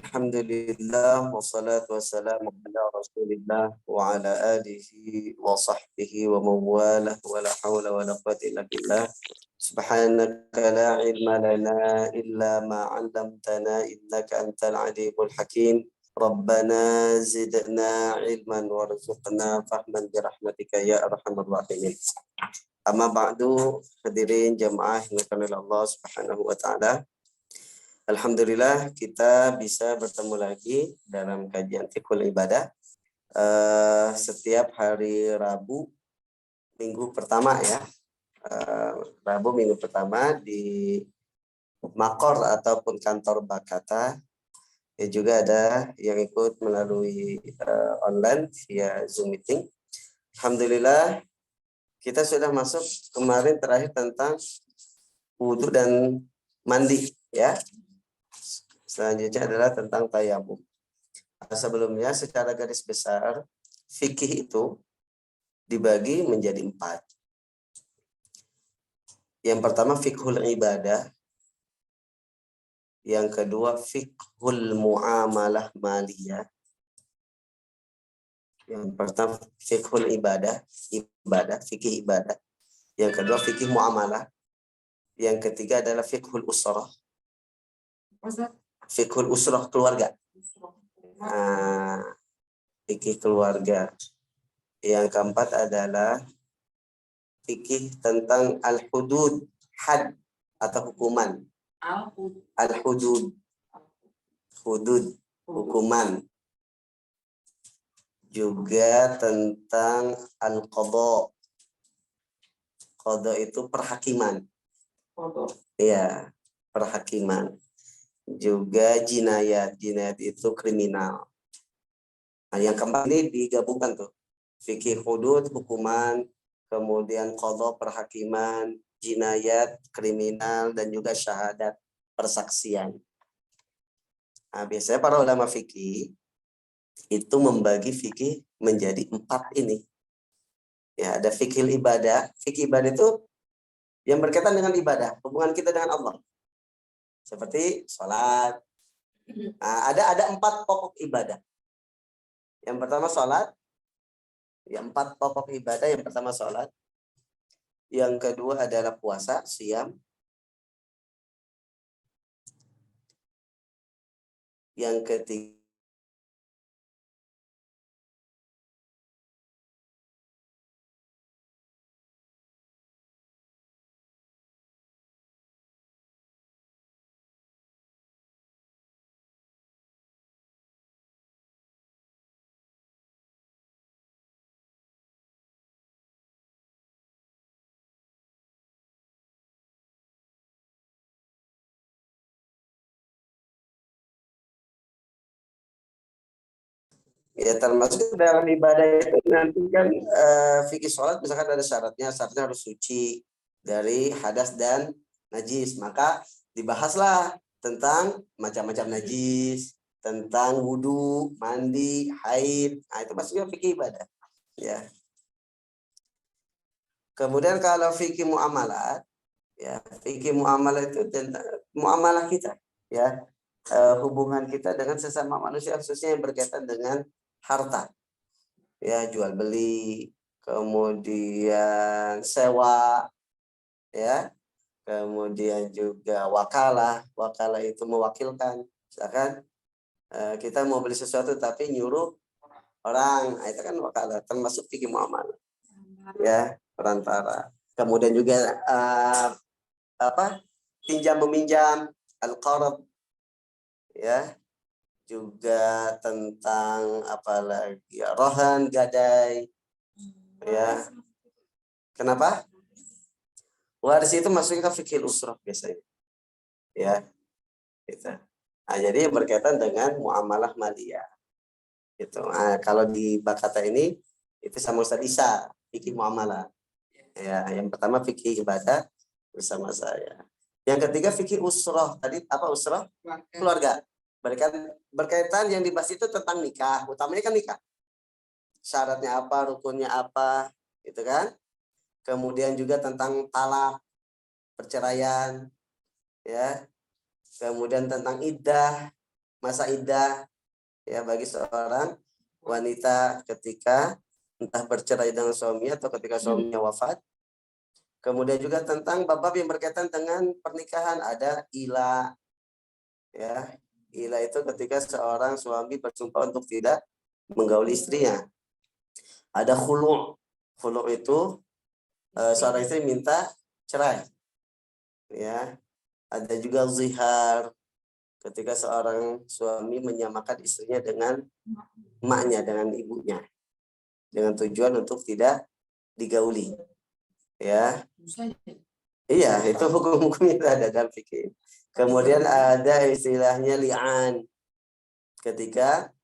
Alhamdulillah wassalatu wassalamu ala Rasulillah wa ala alihi wa sahbihi wa mawalah wa la hawla wa la quwwata illa billah. Subhanaka la ilma lana illa ma 'allamtana innaka antal alimul hakim. Rabbana zidna ilman warzuqna fahman bi rahmatika ya arhamar rahimin. Amma ba'du, hadirin jamaah yang dirahmati Allah Subhanahu wa taala. Alhamdulillah kita bisa bertemu lagi dalam kajian Fiqhul Ibadah setiap hari Rabu minggu pertama ya. Rabu minggu pertama di Makor ataupun kantor Bakata. Ya, juga ada yang ikut melalui online via Zoom meeting. Alhamdulillah kita sudah masuk kemarin terakhir tentang wudhu dan mandi ya. Selanjutnya adalah tentang tayamum. Sebelumnya secara garis besar fikih itu dibagi menjadi 4. Yang pertama fiqhul ibadah, yang kedua fiqhul muamalah maliyah, yang pertama fiqhul ibadah, fikih ibadah, yang kedua fikih muamalah, yang ketiga adalah fiqhul usrah, fiqhul usrah keluarga. Fikih keluarga. Yang keempat adalah fikih tentang al-hudud, had atau hukuman. Al-hudud, hudud, hukuman. Juga tentang al-qadha. Qadha itu perhakiman. Iya, perhakiman. Juga jinayat. Jinayat itu kriminal. Nah, yang keempat ini digabungkan tuh. Fikih hudud, hukuman, kemudian qadha, perhakiman, jinayat, kriminal, dan juga syahadat, persaksian. Nah, biasanya para ulama fikih itu membagi fikih menjadi 4 ini. Ya, ada fikih ibadah. Fikih ibadah itu yang berkaitan dengan ibadah, hubungan kita dengan Allah. Seperti sholat. Nah, ada 4 pokok ibadah. Yang pertama sholat. Yang 4 pokok ibadah. Yang pertama sholat. Yang kedua adalah puasa, siam. Yang ketiga ya, termasuk dalam ibadah itu nanti kan fikih sholat misalkan ada syaratnya harus suci dari hadas dan najis, maka dibahaslah tentang macam-macam najis, tentang wudhu, mandi, haid. Nah, itu maksudnya fikih ibadah ya. Kemudian kalau fikih muamalat ya, fikih muamalah itu tentang muamalah kita ya, hubungan kita dengan sesama manusia, khususnya yang berkaitan dengan harta ya, jual beli, kemudian sewa ya, kemudian juga wakalah itu mewakilkan. Misalkan kita mau beli sesuatu tapi nyuruh orang, itu kan wakalah, termasuk fikih muamalah ya, perantara. Kemudian juga pinjam meminjam, al-qard ya, juga tentang apalagi ya, rohan, gadai ya. Kenapa? Waris itu masuknya ke fikih usrah biasanya ya, gitu. Nah, jadi yang berkaitan dengan muamalah maliyah gitu. Nah, kalau di Bakata ini itu sama Ustaz Isa, fikih muamalah ya. Yang pertama fikih ibadah bersama saya. Yang ketiga fikih usrah. Tadi apa usrah? Keluarga. Berkaitan yang dibahas itu tentang nikah, utamanya kan nikah. Syaratnya apa, rukunnya apa, gitu kan? Kemudian juga tentang talak, perceraian, ya. Kemudian tentang iddah, masa iddah ya bagi seorang wanita ketika entah bercerai dengan suami atau ketika suaminya wafat. Kemudian juga tentang bab-bab yang berkaitan dengan pernikahan, ada ila ya. Ila itu ketika seorang suami bersumpah untuk tidak menggauli istrinya. Ada khulu'. Khulu' itu seorang istri minta cerai. Ya. Ada juga zihar, ketika seorang suami menyamakan istrinya dengan emaknya, dengan ibunya, dengan tujuan untuk tidak digauli. Ya. Iya, itu hukum-hukum itu ada dalam fikih. Kemudian ada istilahnya li'an. Ketika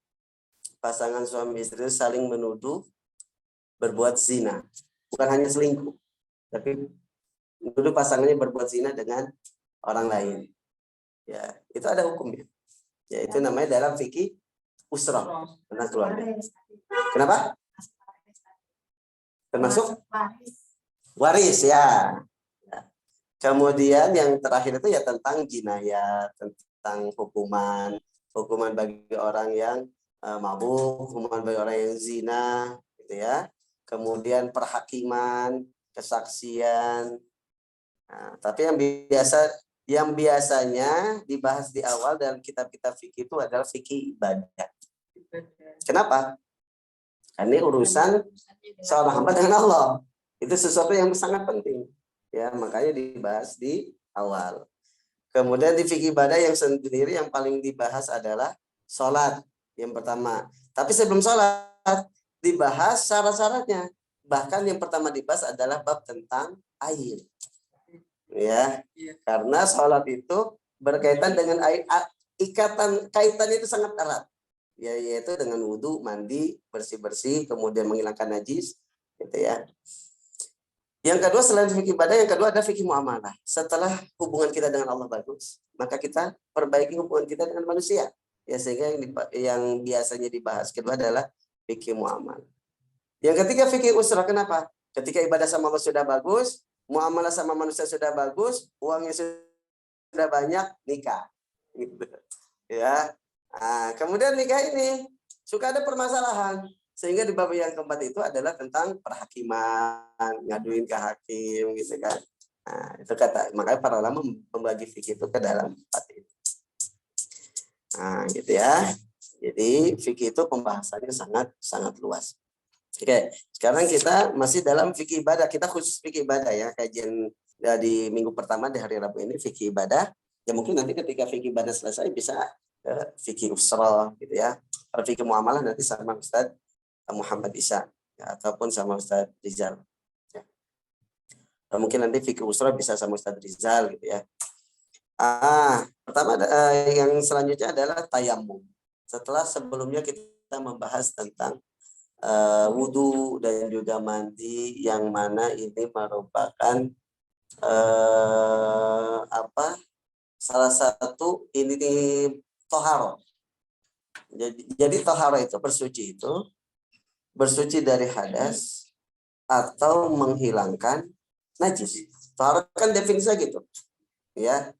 pasangan suami istri saling menuduh berbuat zina. Bukan hanya selingkuh, tapi menuduh pasangannya berbuat zina dengan orang lain. Ya, itu ada hukumnya. Ya, itu namanya dalam fikih usrah, tentang keluarga. Kenapa? Termasuk waris ya. Kemudian yang terakhir itu ya tentang jinayat, tentang hukuman bagi orang yang mabuk, hukuman bagi orang yang zina, gitu ya. Kemudian perhakiman, kesaksian. Nah, tapi yang biasanya dibahas di awal dalam kitab-kitab fikih itu adalah fikih ibadah. Kenapa? Karena ini urusan seorang hamba dengan Allah. Itu sesuatu yang sangat penting. Ya, makanya dibahas di awal. Kemudian di fikih ibadah yang sendiri yang paling dibahas adalah sholat yang pertama. Tapi sebelum sholat dibahas syarat-syaratnya. Bahkan yang pertama dibahas adalah bab tentang air. Ya, karena sholat itu berkaitan dengan air, kaitannya itu sangat erat. Ya, yaitu dengan wudhu, mandi, bersih-bersih, kemudian menghilangkan najis, gitu ya. Yang kedua selain fikih ibadah, yang kedua ada fikih muamalah. Setelah hubungan kita dengan Allah bagus, maka kita perbaiki hubungan kita dengan manusia. Ya, sehingga yang biasanya dibahas kedua adalah fikih muamalah. Yang ketiga fikih usrah. Kenapa? Ketika ibadah sama Allah sudah bagus, muamalah sama manusia sudah bagus, uangnya sudah banyak, nikah. Gitu. Ya. Nah, kemudian nikah ini suka ada permasalahan. Sehingga di bab yang keempat itu adalah tentang perhakiman, ngaduin ke hakim, gitu kan. Nah, itu kata, makanya para ulama membagi fikih itu ke dalam empat itu. Nah, gitu ya. Jadi fikih itu pembahasannya sangat luas. Oke, sekarang kita masih dalam fikih ibadah. Kita khusus fikih ibadah ya. Kajian di minggu pertama di hari Rabu ini fikih ibadah. Ya mungkin nanti ketika fikih ibadah selesai bisa fikih usrah gitu ya. Kalau fikih muamalah nanti sama Ustaz Muhammad Isa ya, ataupun sama Ustaz Rizal. Ya. Nah, mungkin nanti fikih usrah bisa sama Ustaz Rizal gitu ya. Pertama yang selanjutnya adalah tayamum. Setelah sebelumnya kita membahas tentang wudhu dan juga mandi, yang mana ini merupakan salah satu ini toharo. Jadi toharo itu bersuci dari hadas atau menghilangkan najis. Toharo kan definisinya gitu, ya,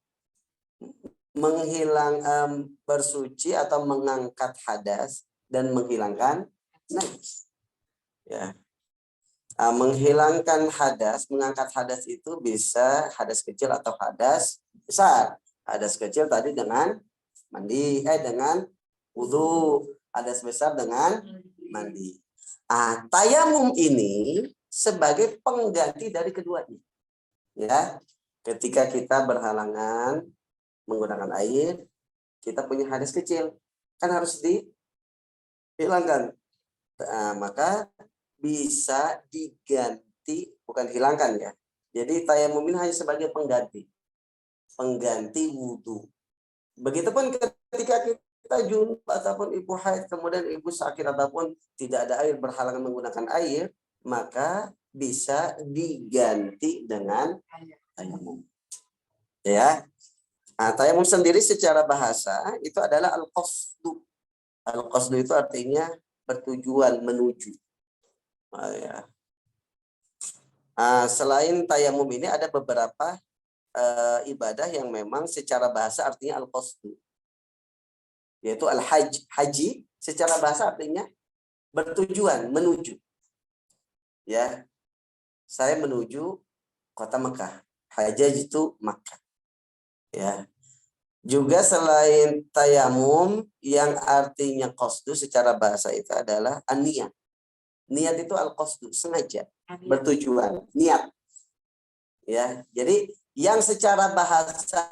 bersuci atau mengangkat hadas dan menghilangkan najis. Ya. Menghilangkan hadas, mengangkat hadas itu bisa hadas kecil atau hadas besar. Hadas kecil tadi dengan dengan wudu, hadas besar dengan mandi. Tayamum ini sebagai pengganti dari keduanya. Ya, ketika kita berhalangan menggunakan air, kita punya hadas kecil, kan harus dihilangkan. Maka bisa diganti, bukan hilangkan ya. Jadi tayamum ini hanya sebagai pengganti wudhu. Begitupun ketika kita junub ataupun ibu haid, kemudian ibu sakit ataupun tidak ada air, berhalangan menggunakan air, maka bisa diganti dengan tayamum. Ya. Tayamum sendiri secara bahasa itu adalah al-qasdu. Al-qasdu itu artinya bertujuan, menuju. Ya. Selain tayamum ini ada beberapa ibadah yang memang secara bahasa artinya al-qasdu. yaitu al-hajj. Haji secara bahasa artinya bertujuan, menuju. Ya, saya menuju kota Mekah. Hajjaj itu Makkah. Ya. Juga selain tayamum yang artinya qasdu secara bahasa itu adalah an-niyat. Niat itu al-qasdu, sengaja, bertujuan, niat. Ya, jadi yang secara bahasa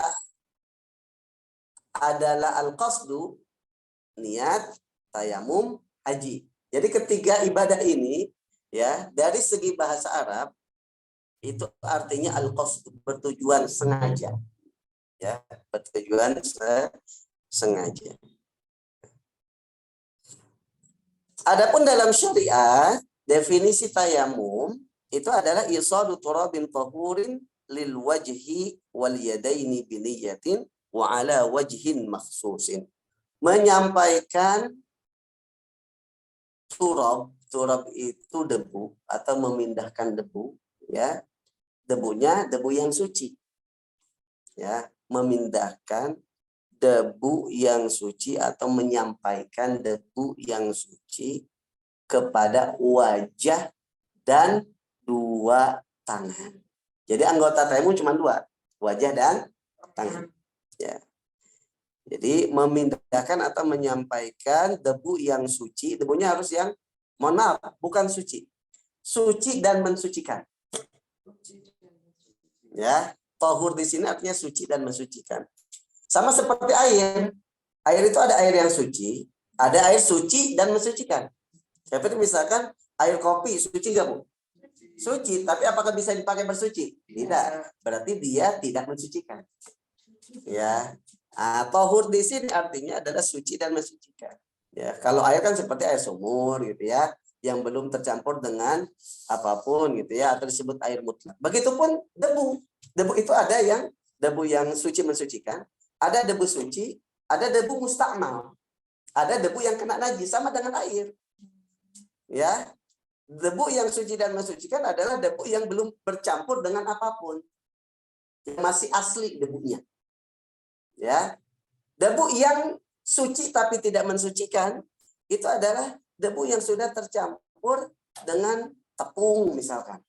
adalah al-qasdu, niat, tayamum, haji. Jadi ketiga ibadah ini ya, dari segi bahasa Arab itu artinya al-qasdu, bertujuan sengaja. Ya, bertujuan sengaja. Adapun dalam syariat, definisi tayamum itu adalah isadu turabin tahurin lil wajhi wal yadaini biniyatin wa ala wajhin makhsusin. Menyampaikan turab itu debu atau memindahkan debu, ya. Debunya debu yang suci. Ya, memindahkan debu yang suci atau menyampaikan debu yang suci kepada wajah dan dua tangan. Jadi anggota tayamum cuma dua, wajah dan tangan. Ya. Jadi memindahkan atau menyampaikan debu yang suci, debunya harus yang, mohon maaf, bukan suci. Suci dan mensucikan. Ya, tahur di sini artinya suci dan mensucikan. Sama seperti air. Air itu ada air yang suci, ada air suci dan mensucikan. Seperti misalkan air kopi suci nggak, Bu? Suci, tapi apakah bisa dipakai bersuci? Tidak. Berarti dia tidak mensucikan. Ya. Tahur di sini artinya adalah suci dan mensucikan. Ya, kalau air kan seperti air sumur gitu ya, yang belum tercampur dengan apapun gitu ya, atau disebut air mutlak. Begitupun debu. Debu itu ada yang debu yang suci mensucikan, ada debu suci, ada debu mustakmal. Ada debu yang kena najis sama dengan air. Ya. Debu yang suci dan mensucikan adalah debu yang belum bercampur dengan apapun. Yang masih asli debunya. Ya. Debu yang suci tapi tidak mensucikan itu adalah debu yang sudah tercampur dengan tepung misalkan.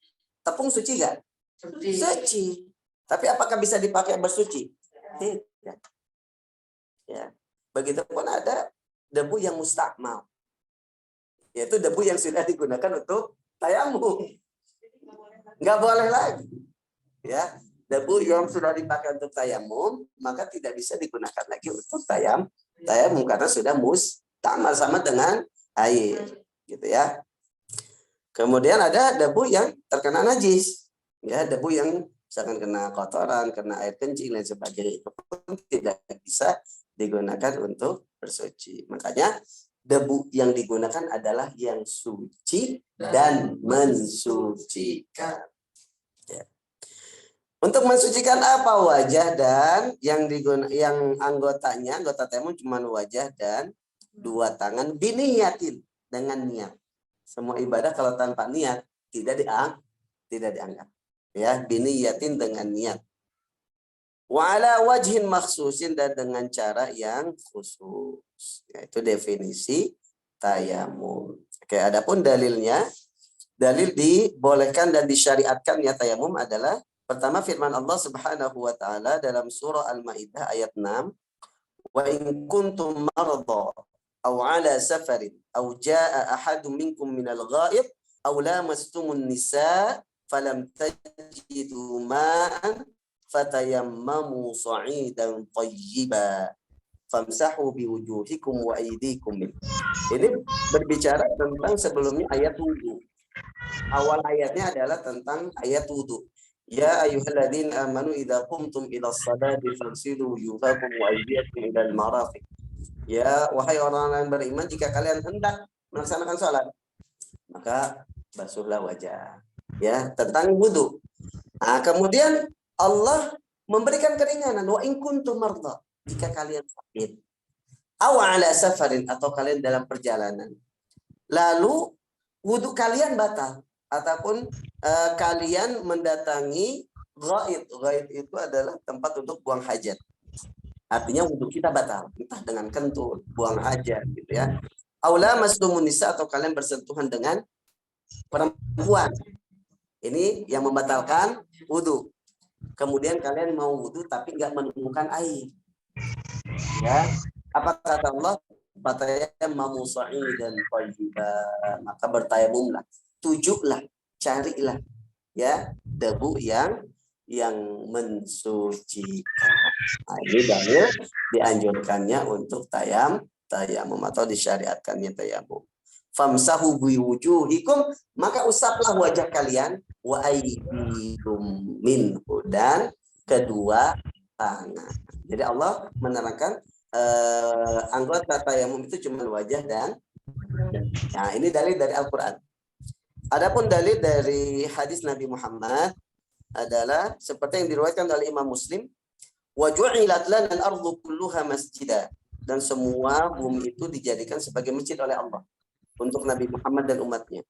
Tepung suci enggak? Suci. Tapi apakah bisa dipakai bersuci? Tidak. Ya. Begitupun ada debu yang mustakmal. Yaitu debu yang sudah digunakan untuk tayamum. Enggak boleh lagi. Ya. Debu yang sudah dipakai untuk tayamum, maka tidak bisa digunakan lagi untuk tayamum karena sudah mustakmal sama dengan air, gitu ya. Kemudian ada debu yang terkena najis, ya, debu yang misalkan kena kotoran, kena air kencing dan sebagainya, itu pun tidak bisa digunakan untuk bersuci. Makanya debu yang digunakan adalah yang suci dan mensucikan. Ya. Untuk mensucikan apa? Wajah dan yang anggotanya, anggota tayamum cuma wajah dan dua tangan biniyatin, dengan niat. Semua ibadah kalau tanpa niat tidak dianggap. Ya, biniyatin dengan niat. Wa ala wajhin makhsusin, dan dengan cara yang khusus. Yaitu definisi tayamum. Oke, adapun dalilnya, dalil dibolehkan dan disyariatkan ya tayamum adalah pertama firman Allah Subhanahu wa taala dalam surah Al-Maidah ayat 6, wa in kuntum marda aw ala safarin aw jaa ahadun minkum minal ghaib aw lamastumun nisa falam tajidu ma'an fatayammamu sa'idan thayyiban famsahu biwujuhikum wa aydikum. Ini berbicara tentang sebelumnya ayat wudu. Awal ayatnya adalah tentang ayat wudu. Ya ayyuhalladzina amanu idza qumtum ila sholati faghsilu wujuhakum wa aydiyakum ilal marafiq. Ya wahai orang-orang yang beriman, jika kalian hendak melaksanakan salat, maka basuhlah wajah. Ya, tentang wudu. Nah, kemudian Allah memberikan keringanan, wa in kuntum marda, jika kalian sakit, aw ala safarin, atau kalian dalam perjalanan. Lalu wudu kalian batal ataupun kalian mendatangi ghaid. Ghaid itu adalah tempat untuk buang hajat. Artinya wudhu kita batal, entah dengan kentut, buang hajat gitu ya. Aula masdumun nisa, atau kalian bersentuhan dengan perempuan. Ini yang membatalkan wudhu. Kemudian kalian mau wudhu tapi nggak menemukan air. Ya, apa kata Allah? Fatayammamu sa'idan thayyiban, maka bertayamumlah, tujulah, carilah ya debu yang mensucikan. Nah, ini dalil dianjurkannya untuk tayamum atau disyariatkannya tayamum. Famsahu biwujuhikum, maka usaplah wajah kalian, wa aydikum minhu, dan kedua tangan. Jadi Allah menerangkan anggota tayamum itu cuma wajah dan nah, ini dalil dari Al-Qur'an. Adapun dalil dari hadis Nabi Muhammad adalah seperti yang diriwayatkan oleh Imam Muslim, wa ju'ilat lana al-ardu kulluha masjida, dan semua bumi itu dijadikan sebagai masjid oleh Allah untuk Nabi Muhammad dan umatnya.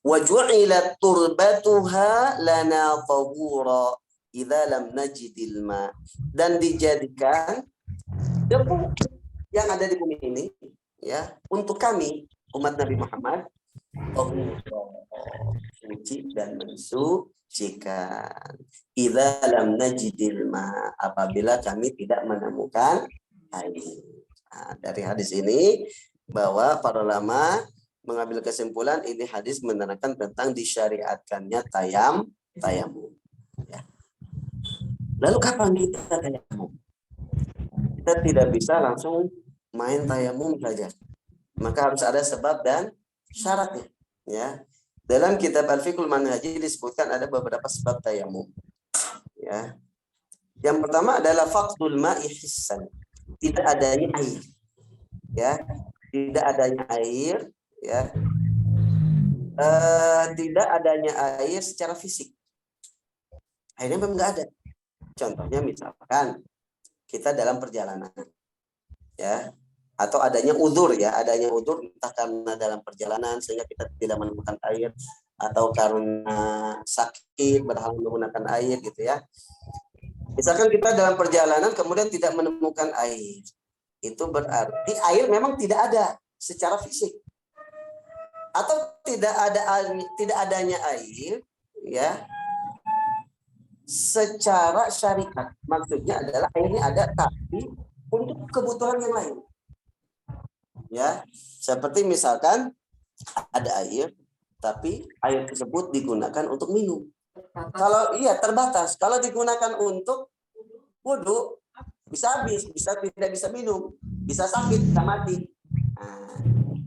Wa ju'ilat turbatuha lana tahura idza lam najidil ma, dan dijadikan debu yang ada di bumi ini ya untuk kami umat Nabi Muhammad suci dan mensucikan. Idza lam najidil ma, apabila kami tidak menemukan air. Nah, dari hadis ini bahwa para ulama mengambil kesimpulan ini hadis menerangkan tentang disyariatkannya tayamum. Ya. Lalu kapan kita tayamum? Kita tidak bisa langsung main tayamum saja. Maka harus ada sebab dan syaratnya. Ya. Dalam kitab Al-Fiqhul Manhaji disebutkan ada beberapa sebab tayamum. Ya. Yang pertama adalah faqdul ma'i hissan, tidak adanya air. Ya, tidak adanya air, ya. Tidak adanya air secara fisik. Airnya memang nggak ada. Contohnya misalkan kita dalam perjalanan, ya, atau adanya udzur, ya, adanya udzur entah karena dalam perjalanan sehingga kita tidak menemukan air, atau karena sakit berhalangan menggunakan air gitu ya. Misalkan kita dalam perjalanan kemudian tidak menemukan air, itu berarti air memang tidak ada secara fisik, atau tidak adanya air ya secara syariat. Maksudnya adalah airnya ada tapi untuk kebutuhan yang lain. Ya, seperti misalkan ada air tapi air tersebut digunakan untuk minum. Kalau iya terbatas, kalau digunakan untuk wudhu bisa habis, bisa tidak bisa minum, bisa sakit, bisa mati. Nah,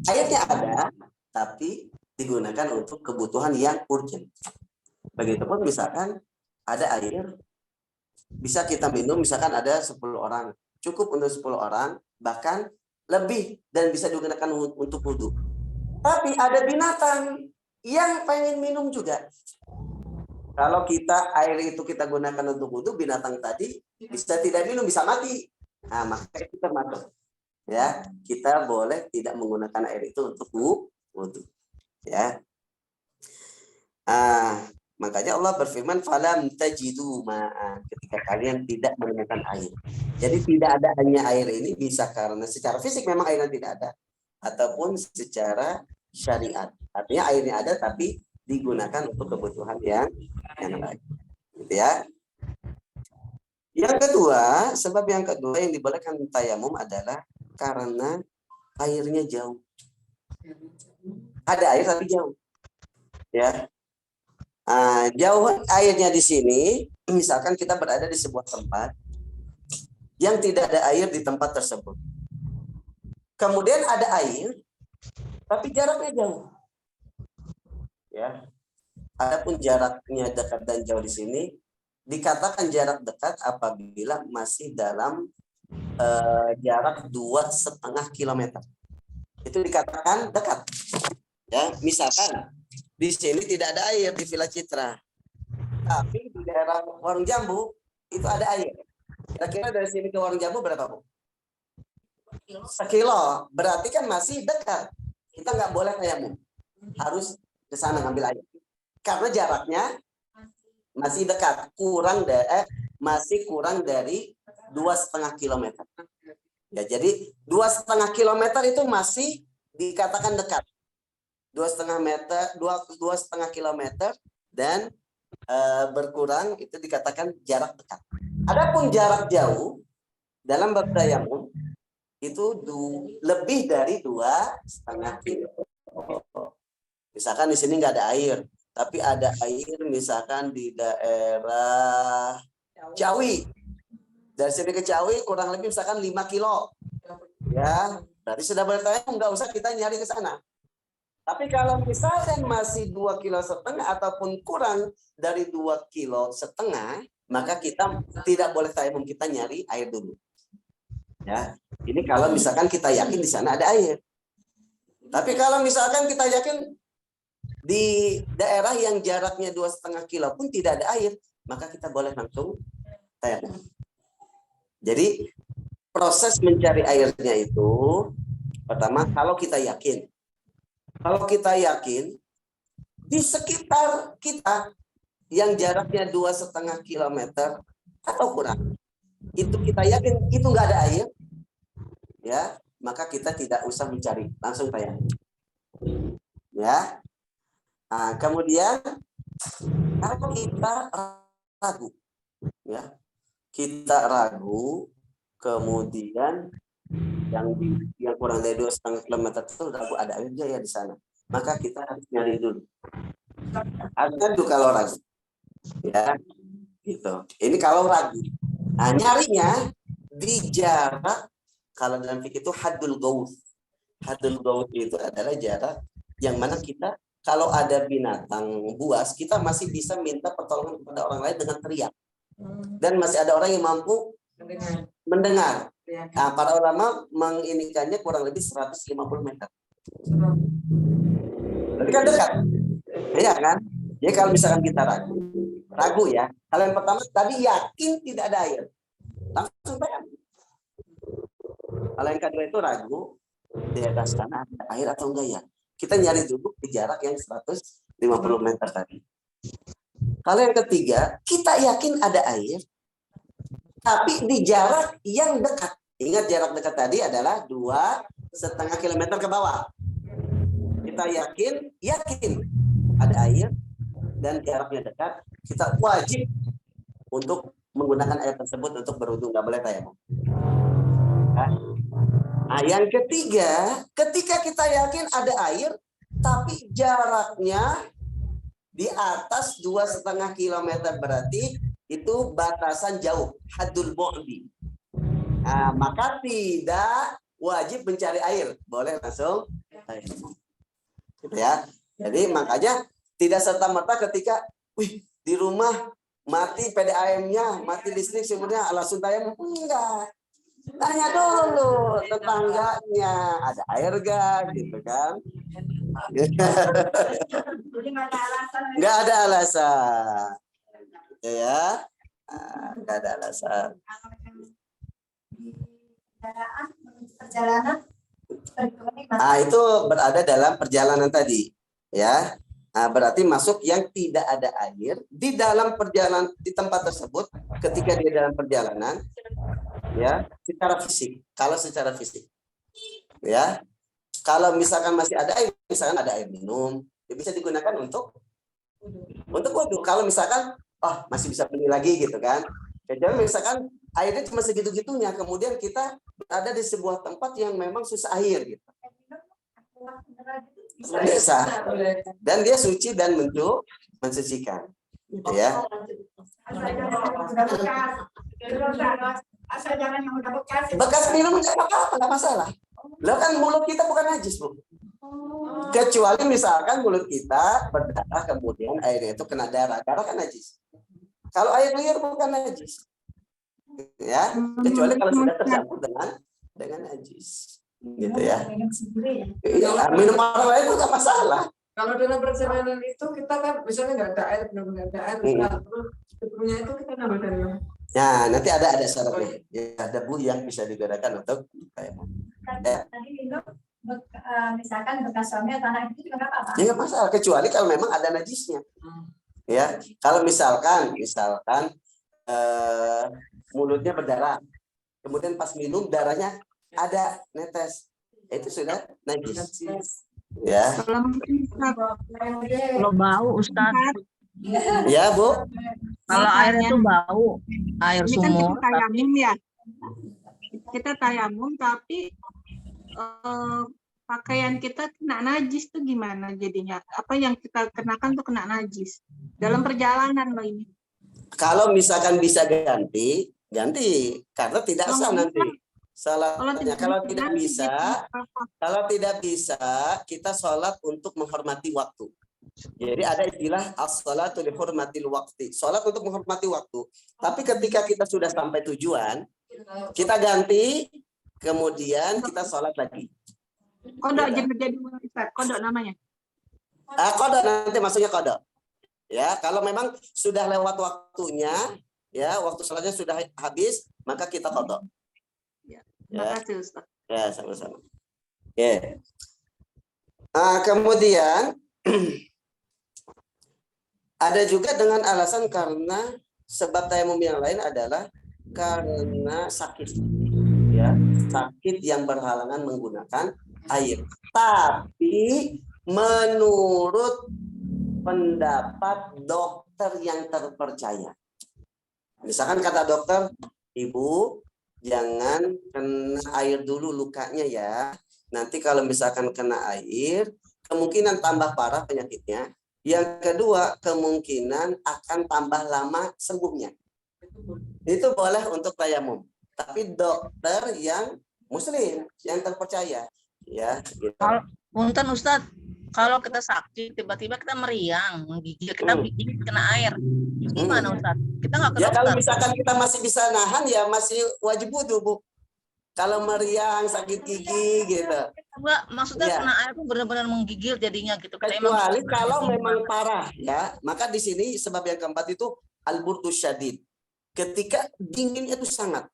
airnya ada tapi digunakan untuk kebutuhan yang urgent. Begitupun misalkan ada air bisa kita minum, misalkan ada 10 orang, cukup untuk 10 orang, bahkan lebih, dan bisa digunakan untuk wudhu. Tapi ada binatang yang pengen minum juga. Kalau air itu kita gunakan untuk wudhu, binatang tadi bisa tidak minum, bisa mati. Nah, maka itu termasuk. Ya, kita boleh tidak menggunakan air itu untuk wudhu. Ya. Makanya Allah berfirman, falam tajidu ma'an, ketika kalian tidak menemukan air. Jadi tidak ada hanya air ini bisa karena secara fisik memang airnya tidak ada, ataupun secara syariat. Artinya airnya ada tapi digunakan untuk kebutuhan yang lain. Gitu ya. Yang kedua, sebab yang kedua yang dibolehkan tayamum adalah karena airnya jauh. Ada air tapi jauh. Ya. Jauh airnya di sini, misalkan kita berada di sebuah tempat yang tidak ada air di tempat tersebut. Kemudian ada air, tapi jaraknya jauh. Ya, adapun jaraknya dekat dan jauh di sini dikatakan jarak dekat apabila masih dalam jarak 2,5 kilometer. Itu dikatakan dekat. Ya, misalkan di sini tidak ada air di Villa Citra, tapi di daerah Warung Jambu itu ada air. Kira-kira dari sini ke Warung Jambu berapa, Bu? 1 kilo. Berarti kan masih dekat. Kita nggak boleh tayamum. Harus ke sana ngambil air. Karena jaraknya masih dekat, masih kurang dari 2,5 kilometer. Ya, jadi 2,5 kilometer itu masih dikatakan dekat. 2,5 meter, 2,5 kilometer dan berkurang itu dikatakan jarak dekat. Adapun jarak jauh dalam bab tayamum itu lebih dari 2,5 kilo. Misalkan di sini nggak ada air, tapi ada air misalkan di daerah Ciawi. Dari sini ke Ciawi kurang lebih misalkan 5 kilo. Ya, berarti sudah bertayamum, nggak usah kita nyari ke sana. Tapi kalau misalkan masih 2,5 kilo ataupun kurang dari 2,5 kilo, maka kita tidak boleh tayamum, kita nyari air dulu. Ya, ini kalau misalkan kita yakin di sana ada air. Tapi kalau misalkan kita yakin di daerah yang jaraknya 2,5 kilo pun tidak ada air, maka kita boleh langsung tayamum. Jadi proses mencari airnya itu pertama kalau kita yakin. Kalau kita yakin di sekitar kita yang jaraknya 2,5 kilometer atau kurang, itu kita yakin itu nggak ada air, ya maka kita tidak usah mencari, langsung tayamum. Ya. Nah, kemudian kalau kita ragu, ya kita ragu, kemudian yang kurang dari 2,5 kilometer itu ragu ada airnya ya di sana, maka kita harus nyari dulu. Ada tuh kalau ragu, ya gitu. Ini kalau ragu. Nah, nyarinya di jarak, kalau dalam fikih itu haddul gaus. Haddul gaus itu adalah jarak yang mana kita kalau ada binatang buas, kita masih bisa minta pertolongan kepada orang lain dengan teriak. Dan masih ada orang yang mampu mendengar. Nah, para ulama menginikannya kurang lebih 150 meter. Berarti kan dekat. Iya kan? Jadi kalau misalkan kita ragu ya. Kalau yang pertama tadi yakin tidak ada air, langsung tayamum. Kalau yang kedua itu ragu, di atas sana ada air atau enggak ya. Kita nyari dulu di jarak yang 150 meter tadi. Kalau yang ketiga, kita yakin ada air, tapi di jarak yang dekat. Ingat jarak dekat tadi adalah 2,5 kilometer ke bawah. Kita yakin ada air dan jaraknya dekat, kita wajib untuk menggunakan air tersebut untuk berwudu, nggak boleh tayamum. Nah, yang ketiga, ketika kita yakin ada air, tapi jaraknya di atas 2,5 kilometer, berarti itu batasan jauh, haddul bu'di. Nah, maka tidak wajib mencari air, boleh langsung tayamum. Gitu ya. Jadi makanya tidak serta-merta ketika, di rumah mati PDAM-nya, mati listrik sebenarnya langsung tayamum, enggak. Tanya dulu tetangganya, ada air gak gitu kan? Nggak ada alasan, gitu ya? Nggak ada alasan. Perjalanan. Itu berada dalam perjalanan tadi, ya. Nah, berarti masuk yang tidak ada air di dalam perjalanan di tempat tersebut ketika dia dalam perjalanan, ya, secara fisik. Kalau secara fisik, ya, kalau misalkan masih ada air, misalkan ada air minum, ya bisa digunakan untuk wudu. Kalau misalkan, masih bisa beli lagi gitu kan. Jadi misalkan airnya cuma segitu-gitunya, kemudian kita ada di sebuah tempat yang memang susah air gitu. Biasa. Dan dia suci dan mensucikan. Gitu ya. Bekas minum enggak masalah. Lah kan mulut kita bukan najis, Bu. Kecuali misalkan mulut kita berdarah kemudian airnya itu kena darah. Darah kan najis. Kalau air liur bukan najis. Ya, kecuali kalau sudah tercampur dengan najis. Gitu ya. Iya, minum orang lain itu enggak masalah. Kalau dalam perjalanan itu kita kan misalnya nggak ada air, benar-benar ada air, punya itu kita nambah dari mana? Nah, nanti ada syaratnya. Ya, ada Bu yang bisa digunakan untuk tayamum. Tadi minum misalkan bekas suami atau anak itu juga nggak apa-apa. Ya nggak masalah, kecuali kalau memang ada najisnya. Ya, kalau misalkan mulutnya berdarah, kemudian pas minum darahnya ada netes, itu sudah najis. Ya, Kalau bau, Ustaz. ya Bu. Kalau air itu bau, air Ini kan sumur. kita tayamum ya. Kita tayamum tapi pakaian kita kena najis tuh gimana jadinya? Apa yang kita kenakan tuh kena najis. Dalam perjalanan loh ini. Kalau misalkan bisa ganti, karena tidak sah nanti. Salahnya kalau tidak bisa, kita sholat untuk menghormati waktu. Jadi ada istilah as-shalatu li hurmatil waqti. Sholat untuk menghormati waktu. Tapi ketika kita sudah sampai tujuan, kita ganti, kemudian kita sholat lagi. Kodok jadi Ustaz, kodok namanya. Kodok nanti maksudnya kodok. Ya, kalau memang sudah lewat waktunya, ya waktu sholatnya sudah habis, maka kita kodok. Terima kasih Ustaz. Ya, sama-sama. Oke. Kemudian ada juga dengan alasan karena sebab tayamum yang lain adalah karena sakit. Ya, sakit yang berhalangan menggunakan air. Tapi menurut pendapat dokter yang terpercaya. Misalkan kata dokter, Ibu jangan kena air dulu lukanya ya. Nanti kalau misalkan kena air, kemungkinan tambah parah penyakitnya. Yang kedua, kemungkinan akan tambah lama sembuhnya. Itu boleh untuk tayamum. Tapi dokter yang muslim, yang terpercaya. Ya, gitu. Punten Ustaz, kalau kita sakit, tiba-tiba kita meriang, menggigil, kita gigit kena air. Gimana Ustaz? Kita nggak ke Ya kalau dokter. misalkan kita masih bisa nahan ya masih wajib wudu, Bu. Kalau meriang, sakit gigi gitu. Enggak, maksudnya Iya. kena air itu benar-benar menggigil jadinya gitu. Kita Kecuali kalau memang parah ya, maka di sini sebab yang keempat itu al-burdu syadid. Ketika dingin itu sangat.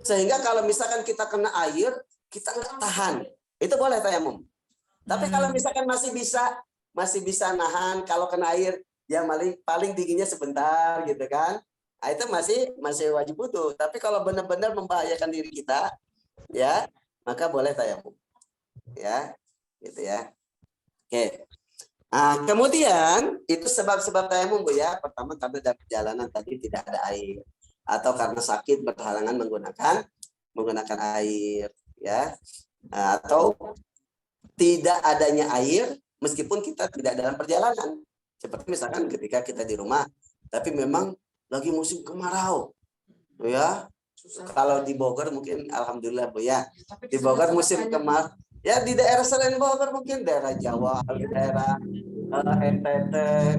Sehingga kalau misalkan kita kena air, kita nggak tahan. Itu boleh tayamum. Tapi kalau misalkan masih bisa nahan kalau kena air, ya paling dinginnya sebentar gitu kan. Nah, itu masih wajib wudu. Tapi kalau benar-benar membahayakan diri kita, ya, maka boleh tayamum. Ya, gitu ya. Oke. Kemudian itu sebab-sebab tayamum, Bu ya. Pertama karena dalam perjalanan tadi tidak ada air atau karena sakit berhalangan menggunakan air, ya. Atau tidak adanya air meskipun kita tidak dalam perjalanan. Seperti misalkan ketika kita di rumah, tapi memang lagi musim kemarau, ya. Kalau di Bogor mungkin alhamdulillah, Bu ya. Di Bogor musim kemarau. Ya di daerah selain Bogor mungkin daerah Jawa, di daerah NTT,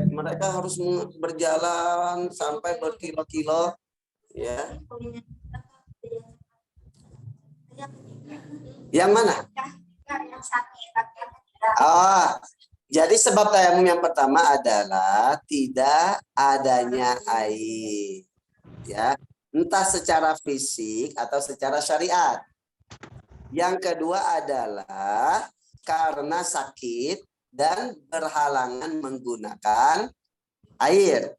mereka harus berjalan sampai berkilo-kilo, ya. Yang mana? Yang sakit. Jadi sebab tayamum yang pertama adalah tidak adanya air, ya, entah secara fisik atau secara syariat. Yang kedua adalah karena sakit dan berhalangan menggunakan air.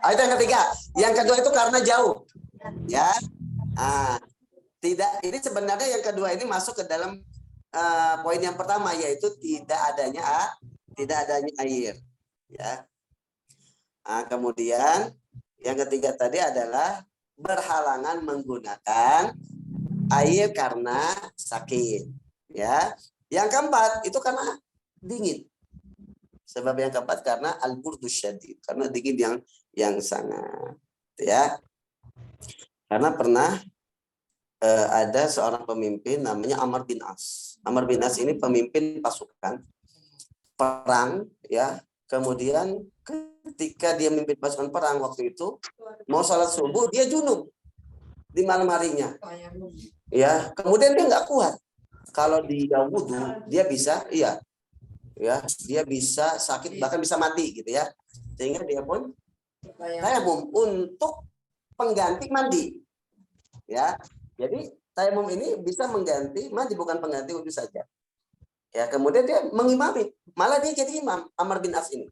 Itu yang ketiga. Yang kedua itu karena jauh, ya. Tidak. Ini sebenarnya yang kedua ini masuk ke dalam poin yang pertama, yaitu tidak adanya air, ya. Kemudian yang ketiga tadi adalah berhalangan menggunakan air karena sakit, ya. Yang keempat itu karena dingin. Sebab yang keempat karena al-burdu syadid, karena dingin yang sangat, ya. Karena pernah ada seorang pemimpin namanya Amr bin As. Amr bin As ini pemimpin pasukan perang, ya. Kemudian ketika dia memimpin pasukan perang waktu itu mau sholat subuh, dia junub di malam harinya, ya. Kemudian dia nggak kuat. Kalau dia wudu, dia bisa, dia bisa sakit, bahkan bisa mati gitu ya. Sehingga dia pun tayamum untuk pengganti mandi, ya. Jadi tayamum ini bisa mengganti mandi, bukan pengganti wudu saja. Ya, kemudian dia mengimami, malah dia jadi imam. Amr bin As ini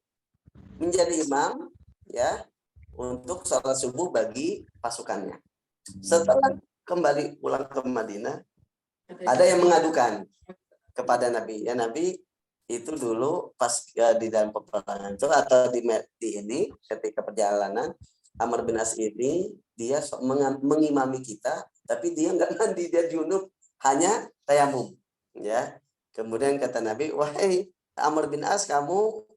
menjadi imam, ya, untuk sholat subuh bagi pasukannya. Setelah kembali pulang ke Madinah, ada yang mengadukan kepada Nabi. Ya Nabi, itu dulu pas di dalam peperangan itu atau di ini ketika perjalanan, Amr bin As ini dia mengimami kita, tapi dia nggak mandi, dia junub, hanya tayamum. Ya, kemudian kata Nabi, wahai Amr bin As, kamu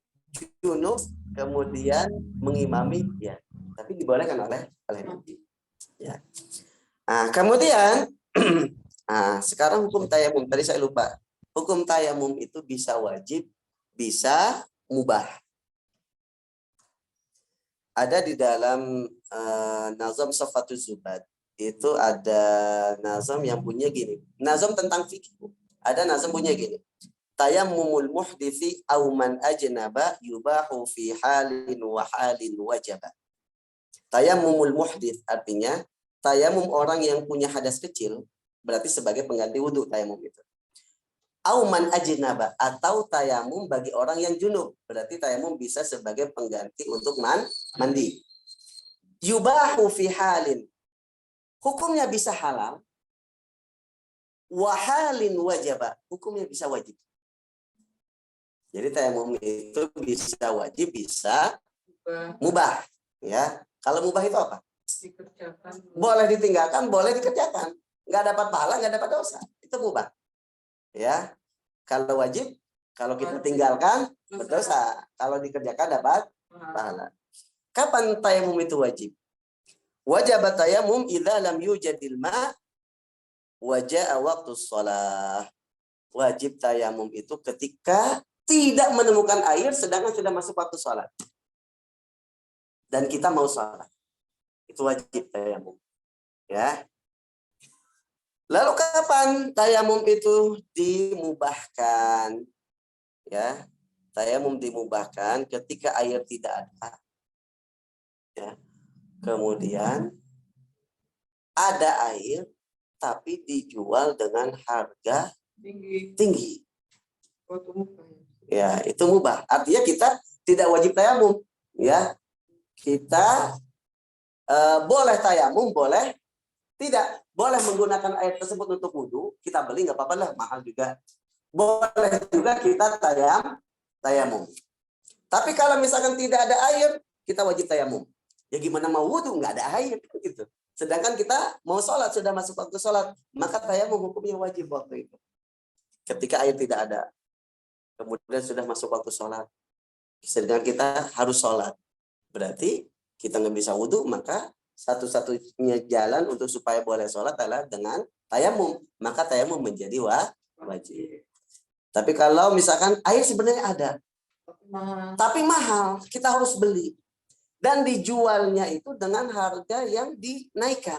junub kemudian mengimami, ya, tapi dibolehkan oleh Nabi. Ya. Nah, kemudian sekarang hukum tayamum, tadi saya lupa. Hukum tayamum itu bisa wajib, bisa mubah. Ada di dalam Nazam Safatul Zubad, itu ada nazam yang bunyinya gini. Nazam tentang fikih. Ada nazam bunyinya gini. Tayammumul muhdithi aw man ajnaba yubahu fi halin wa halin wajaba. Tayammumul muhdits artinya tayamum orang yang punya hadas kecil, berarti sebagai pengganti wudhu tayamum itu. Auman ajnaba, atau tayamum bagi orang yang junub, berarti tayamum bisa sebagai pengganti untuk mandi. Yubahu fi halin, hukumnya bisa halal. Wa halin wajaba, hukumnya bisa wajib. Jadi tayamum itu bisa wajib, bisa mubah. Ya, kalau mubah itu apa? Dikerjakan. Boleh ditinggalkan, boleh dikerjakan. Nggak dapat pahala, nggak dapat dosa. Itu mubah. Ya, kalau wajib, kalau kita tinggalkan berdosa. Kalau dikerjakan dapat pahala. Kapan tayamum itu wajib? Wajib tayamum idza lam yujadil ma waja'a waktu shalah. Wajib tayamum itu ketika tidak menemukan air sedangkan sudah masuk waktu sholat. Dan kita mau sholat. Itu wajib tayamum. Ya. Lalu kapan tayamum itu dimubahkan? Ya, tayamum dimubahkan ketika air tidak ada. Ya. Kemudian ada air tapi dijual dengan harga tinggi. Ya, itu mubah. Artinya kita tidak wajib tayamum. Ya, kita boleh tayamum, boleh tidak. Boleh menggunakan air tersebut untuk wudhu, kita beli nggak apa-apa lah, mahal juga. Boleh juga kita tayamum. Tapi kalau misalkan tidak ada air, kita wajib tayamum. Ya gimana mau wudhu, nggak ada air gitu. Sedangkan kita mau sholat, sudah masuk waktu sholat, maka tayamum hukumnya wajib waktu itu. Ketika air tidak ada, kemudian sudah masuk waktu sholat, sedangkan kita harus sholat, berarti kita nggak bisa wudhu, maka satu-satunya jalan untuk supaya boleh sholat adalah dengan tayamum. Maka tayamum menjadi wajib. Tapi kalau misalkan air sebenarnya ada, tapi mahal, kita harus beli. Dan dijualnya itu dengan harga yang dinaikkan.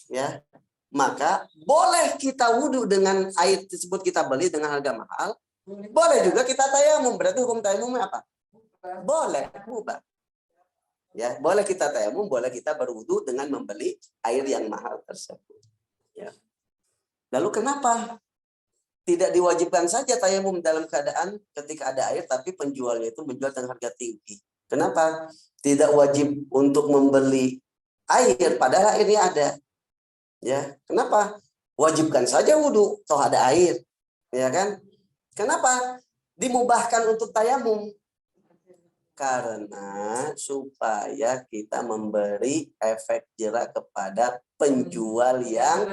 Ya, maka boleh kita wudhu dengan air tersebut kita beli dengan harga mahal. Boleh juga kita tayamum. Berarti hukum tayamumnya apa? Boleh, mubah. Ya, boleh kita tayamum, boleh kita berwudu dengan membeli air yang mahal tersebut. Ya. Lalu kenapa tidak diwajibkan saja tayamum dalam keadaan ketika ada air, tapi penjualnya itu menjual dengan harga tinggi? Kenapa tidak wajib untuk membeli air padahal airnya ada? Ya, kenapa? Wajibkan saja wudu, toh ada air, ya kan? Kenapa dimubahkan untuk tayamum? Karena supaya kita memberi efek jera kepada penjual yang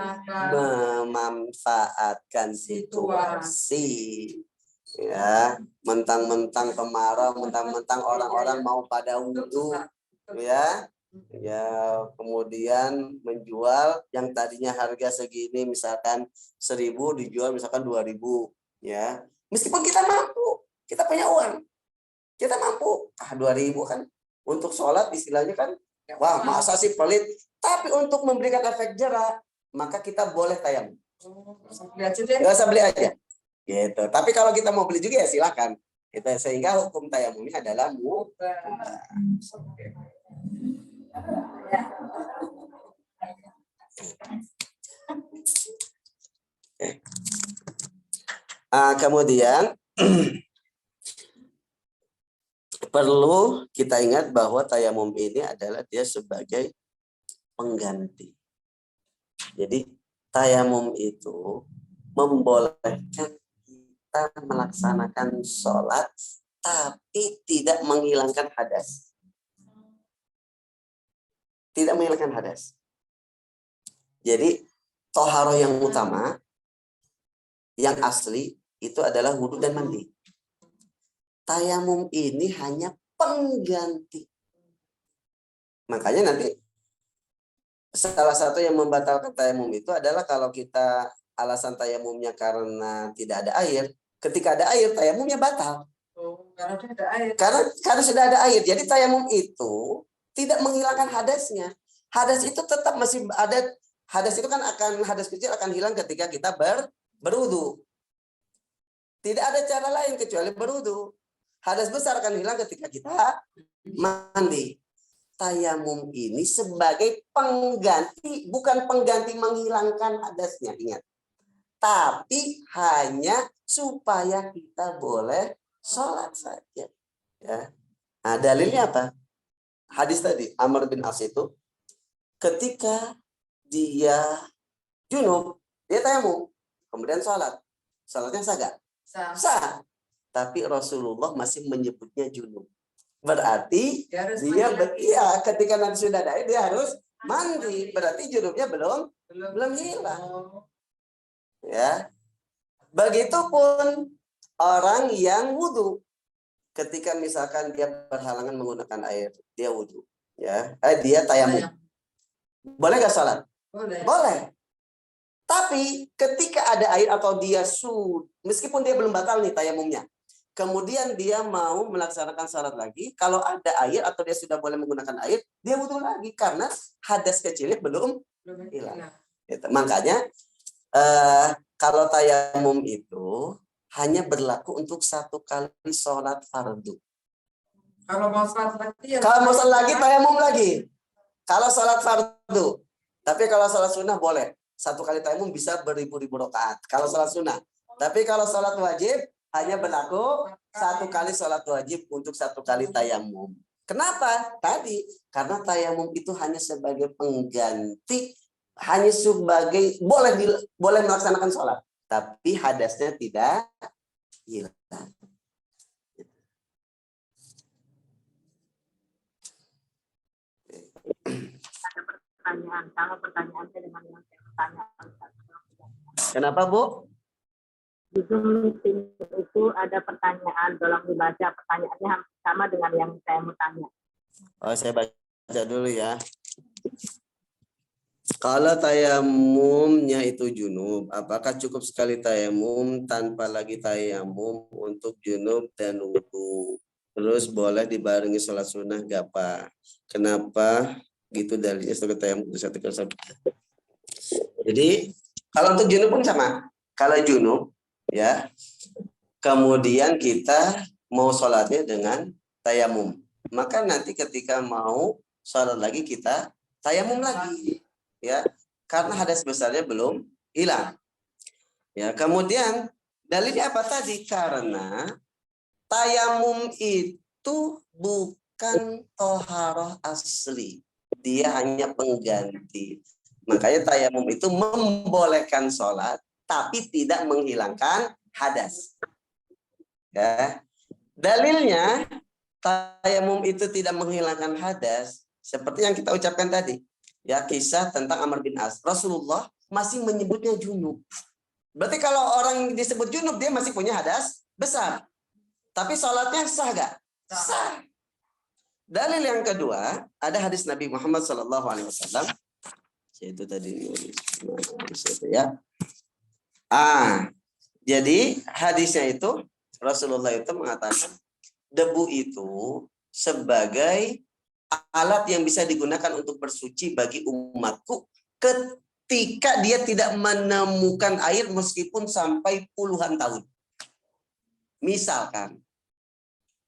memanfaatkan situasi. Ya, mentang-mentang kemarau, mentang-mentang orang-orang mau pada wudhu, ya, kemudian menjual yang tadinya harga segini, misalkan 1.000 dijual misalkan 2.000, ya, meskipun kita mampu, kita punya uang. Kita mampu, 2.000 kan untuk sholat istilahnya kan, wah masa sih pelit. Tapi untuk memberikan efek jera, maka kita boleh tayamum. Nggak usah beli aja, gitu. Tapi kalau kita mau beli juga ya silakan. Itu sehingga hukum tayamumnya adalah mubah. Kemudian perlu kita ingat bahwa tayamum ini adalah dia sebagai pengganti. Jadi tayamum itu membolehkan kita melaksanakan sholat tapi tidak menghilangkan hadas. Tidak menghilangkan hadas. Jadi toharoh yang utama, yang asli itu adalah wudhu dan mandi. Tayamum ini hanya pengganti. Makanya nanti salah satu yang membatalkan tayamum itu adalah kalau kita alasan tayamumnya karena tidak ada air. Ketika ada air, tayamumnya batal. Karena sudah ada air. Karena sudah ada air. Jadi tayamum itu tidak menghilangkan hadasnya. Hadas itu tetap masih ada. Hadas itu kan hadas kecil akan hilang ketika kita berwudu. Tidak ada cara lain kecuali berwudu. Hadas besar akan hilang ketika kita mandi. Tayamum ini sebagai pengganti, bukan pengganti menghilangkan hadasnya, ingat. Tapi hanya supaya kita boleh sholat saja. Ya. Nah, dalilnya apa? Hadis tadi, Amr bin As itu, ketika dia junub, dia tayamum, kemudian sholat. Sholatnya sah gak? Sah. Tapi Rasulullah masih menyebutnya junub. Berarti dia ketika nanti sudah ada air, dia harus mandi. Berarti junubnya belum hilang. Ya. Begitupun orang yang wudu. Ketika misalkan dia berhalangan menggunakan air, dia wudu. Ya. Dia tayamum. Boleh gak sholat? Boleh. Tapi ketika ada air atau dia meskipun dia belum batal nih tayamumnya, kemudian dia mau melaksanakan sholat lagi, kalau ada air atau dia sudah boleh menggunakan air, dia wudu lagi karena hadas kecilnya belum hilang. Makanya kalau tayamum itu hanya berlaku untuk satu kali sholat fardu. Kalau mau sholat lagi, kalau mau sholat lagi tayamum lagi. Kalau sholat fardu, tapi kalau sholat sunnah boleh. Satu kali tayamum bisa beribu-ribu rakaat. Kalau sholat sunnah. Tapi kalau sholat wajib hanya berlaku satu kali sholat wajib untuk satu kali tayamum. Kenapa? Tadi karena tayamum itu hanya sebagai pengganti, hanya sebagai boleh melaksanakan sholat, tapi hadasnya tidak hilang. Pertanyaan, kalau pertanyaannya dengan yang saya pertanyakan. Kenapa, Bu? Di Zoom meeting itu ada pertanyaan, tolong dibaca pertanyaannya sama dengan yang saya mau tanya. Oh, saya baca dulu ya. Kalau tayamumnya itu junub, apakah cukup sekali tayamum tanpa lagi tayamum untuk junub dan wudu? Terus boleh dibarengi sholat sunnah gak, Pak? Kenapa? Gitu dalilnya sebagai tayamum satu kali. Jadi kalau untuk junub pun sama. Kalau junub ya, kemudian kita mau sholatnya dengan tayamum, maka nanti ketika mau sholat lagi kita tayamum lagi, ya, karena hadas besarnya belum hilang. Ya, kemudian dalilnya apa tadi? Karena tayamum itu bukan toharoh asli. Dia hanya pengganti. Makanya tayamum itu membolehkan sholat, tapi tidak menghilangkan hadas. Ya. Dalilnya, tayamum itu tidak menghilangkan hadas, seperti yang kita ucapkan tadi. Ya, kisah tentang Amr bin As. Rasulullah masih menyebutnya junub. Berarti kalau orang disebut junub, dia masih punya hadas besar. Tapi sholatnya sah gak? Sah. Dalil yang kedua, ada hadis Nabi Muhammad SAW, yaitu tadi ya. Jadi hadisnya itu Rasulullah itu mengatakan debu itu sebagai alat yang bisa digunakan untuk bersuci bagi umatku ketika dia tidak menemukan air meskipun sampai puluhan tahun. Misalkan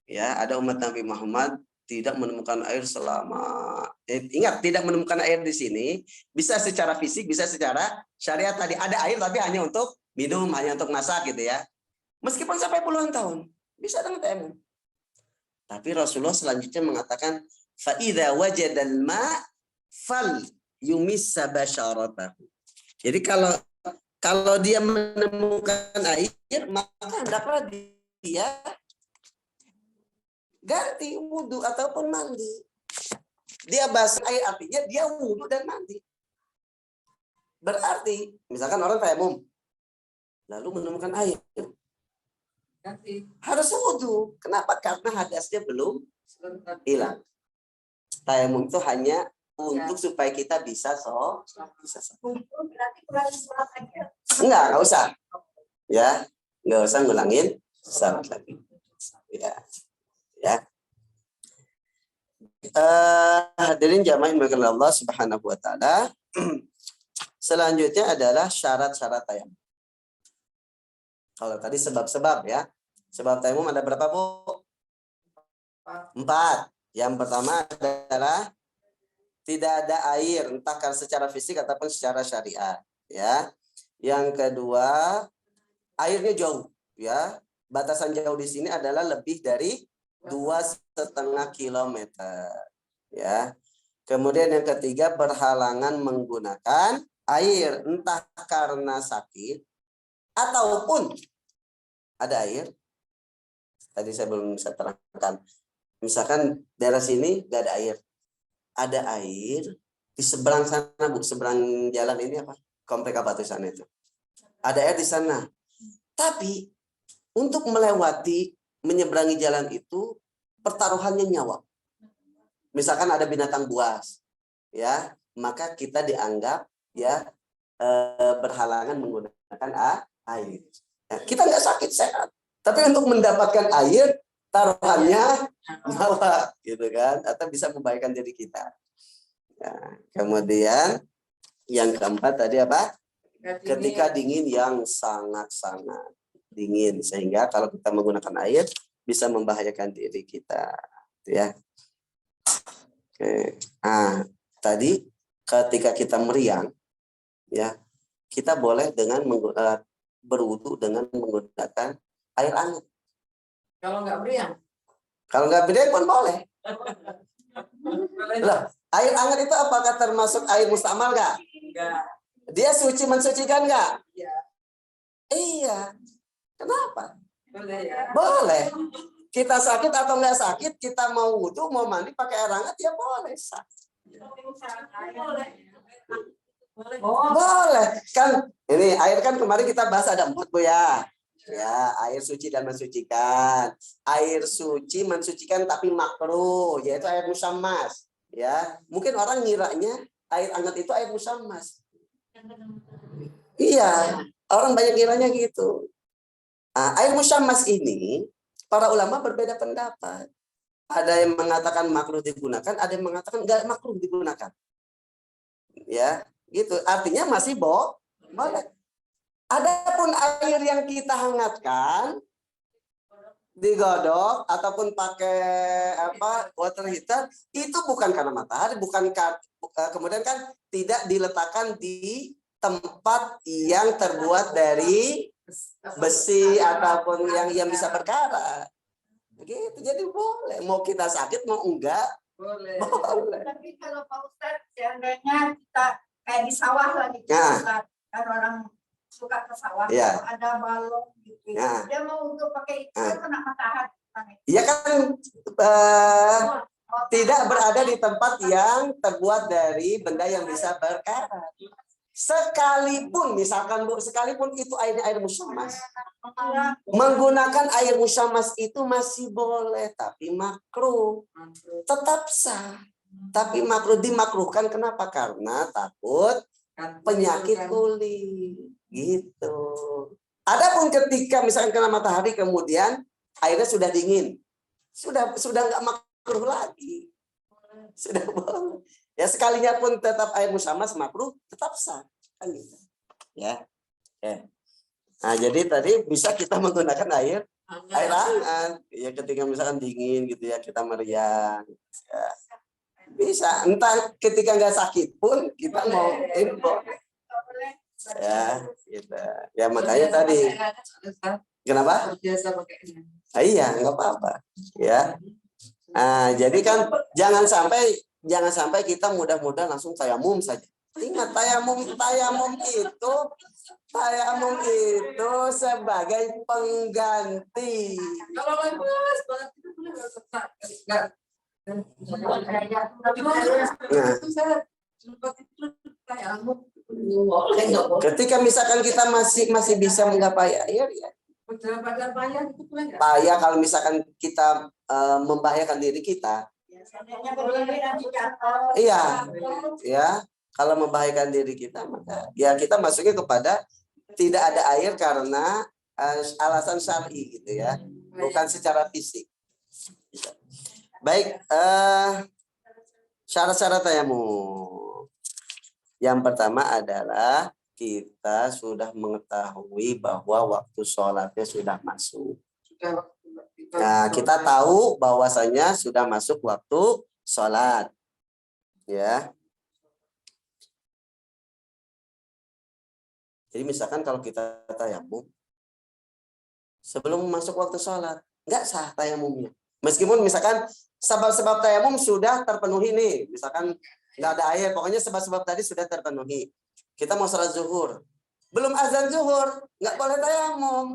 ya, ada umat Nabi Muhammad tidak menemukan air selama, ingat, tidak menemukan air di sini bisa secara fisik, bisa secara syariat. Tadi ada air tapi hanya untuk minum, hanya untuk masak gitu ya. Meskipun sampai puluhan tahun bisa dengan tayamum. Tapi Rasulullah selanjutnya mengatakan fa idza wajadal ma fal yumissa basyaratahu. Jadi kalau dia menemukan air, maka hendaklah dia ganti wudhu ataupun mandi. Dia basuh air artinya dia wudhu dan mandi. Berarti misalkan orang tayamum lalu menemukan air, Ganti. harus wudhu. Kenapa? Karena hadasnya belum hilang. Tayamum itu hanya untuk supaya kita bisa bisa Berarti kurang sholat aja. enggak usah. Ya, enggak usah ngulangin salat lagi. Ya. Ya. Hadirin jamaah yang dimuliakan Allah Subhanahu wa taala. Selanjutnya adalah syarat-syarat tayamum. Kalau tadi sebab-sebab ya. Sebab tayamum ada berapa, Bu? 4. Yang pertama adalah tidak ada air, entah karena secara fisik ataupun secara syariat, ya. Yang kedua, airnya jauh, ya. Batasan jauh di sini adalah lebih dari 2,5 kilometer, ya. Kemudian yang ketiga, berhalangan menggunakan air, entah karena sakit ataupun ada air. Tadi saya belum bisa terangkan. Misalkan daerah sini nggak ada air. Ada air di seberang sana, Bu, seberang jalan ini apa? Komplek apa tuh sana itu? Ada air di sana. Tapi untuk melewati, menyeberangi jalan itu pertaruhannya nyawa. Misalkan ada binatang buas, ya, maka kita dianggap ya berhalangan menggunakan air. Ya, kita nggak sakit, sehat. Tapi untuk mendapatkan air, taruhannya nyawa, gitu kan, atau bisa membahayakan diri kita. Nah, kemudian yang keempat tadi apa? Ketika dingin yang sangat-sangat dingin, sehingga kalau kita menggunakan air bisa membahayakan diri kita, ya. Oke. Nah, tadi ketika kita meriang, ya, kita boleh dengan berwudu dengan menggunakan air hangat. Kalau nggak meriang. Kalau nggak meriang pun boleh. Loh, air hangat itu apakah termasuk air mustamal nggak? Enggak. Dia suci mensucikan nggak? Iya. Iya. Kenapa? Boleh ya. Boleh. Kita sakit atau nggak sakit, kita mau wudu, mau mandi pakai air hangat, ya boleh. Boleh. Kan ini air kan kemarin kita bahas ada 4, Bu, ya. Ya, air suci dan mensucikan. Air suci mensucikan tapi makruh, yaitu air musammas. Ya, mungkin orang ngiranya air hangat itu air musammas. Iya, orang banyak ngiranya gitu. Nah, air musammas ini para ulama berbeda pendapat. Ada yang mengatakan makruh digunakan, ada yang mengatakan enggak makruh digunakan. Ya, gitu. Artinya masih boleh. Adapun air yang kita hangatkan, digodok ataupun pakai water heater, itu bukan karena matahari, kemudian kan tidak diletakkan di tempat yang terbuat dari besi ataupun yang bisa berkarat. Begitu, jadi boleh. Mau kita sakit mau enggak, Boleh. boleh. Tapi kalau Pak Ustadz, seandainya kita kayak di sawah lagi, Nah. kan orang suka ke sawah, Ya. ada balong gitu. Ya. Dia mau untuk pakai itu kena matahari. Ya kan tidak berada di tempat yang terbuat dari benda yang bisa berkarat. Sekalipun, misalkan, Bu, sekalipun itu air musammas. Menggunakan air musammas itu masih boleh, tapi makruh. Tetap sah. Tapi makruh, dimakruhkan kenapa? Karena takut penyakit kulit. Gitu. Adapun ketika misalkan kena matahari kemudian airnya sudah dingin, sudah nggak makruh lagi, sudah boleh. Ya sekalinya pun tetap air musammas makruh, tetap sah, kan gitu. Ya. Nah jadi tadi bisa kita menggunakan air hangat. Ya ketika misalkan dingin gitu ya kita meriang. Ya. Bisa. Entah ketika nggak sakit pun kita mau info. Ya, gitu. Ya makanya tadi. Kenapa? Biasa pakainya. Iya, nggak apa-apa. Ya. Nah, jadi kan jangan sampai kita mudah-mudahan langsung tayamum saja. Ingat tayamum itu sebagai pengganti. Kalau lemes banget itu boleh nggak? Nah, Itu saya sempat itu tayamum. ketika misalkan kita masih bisa menggapai air ya. Perjalanan payah itu boleh nggak? Payah kalau misalkan kita membahayakan diri kita. Iya, ya. Kalau membahayakan diri kita, maka ya kita masuknya kepada tidak ada air karena alasan syar'i gitu ya, bukan secara fisik. Baik, syarat-syarat tayamum. Yang pertama adalah kita sudah mengetahui bahwa waktu sholatnya sudah masuk. Nah, kita tahu bahwasanya sudah masuk waktu sholat. Ya. Jadi misalkan kalau kita tayamum sebelum masuk waktu sholat, nggak sah tayamumnya. Meskipun misalkan sebab-sebab tayamum sudah terpenuhi nih, misalkan nggak ada air, pokoknya sebab-sebab tadi sudah terpenuhi. Kita mau sholat zuhur, belum azan zuhur, nggak boleh tayamum.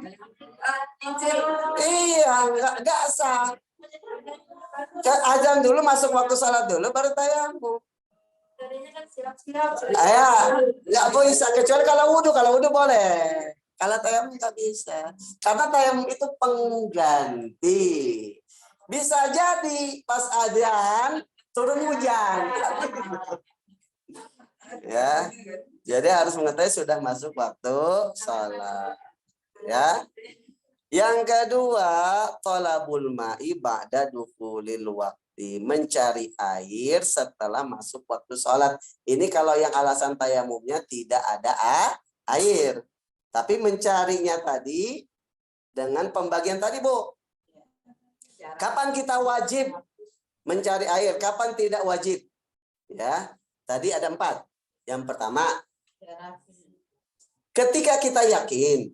Iya, nggak sah. Azan dulu, masuk waktu sholat dulu, baru tayamum. Nggak bisa, kecuali kalau wudhu boleh. Kalau tayamum nggak bisa, karena tayamum itu pengganti. Bisa jadi pas azan turun hujan. Ya, jadi harus mengetahui sudah masuk waktu sholat. Ya. Yang kedua, thalabul ma'i ba'da dukhulil waqti, mencari air setelah masuk waktu sholat. Ini kalau yang alasan tayamumnya tidak ada air. Tapi mencarinya tadi dengan pembagian tadi, Bu. Kapan kita wajib mencari air? Kapan tidak wajib? Ya, tadi ada 4. Yang pertama, ketika kita yakin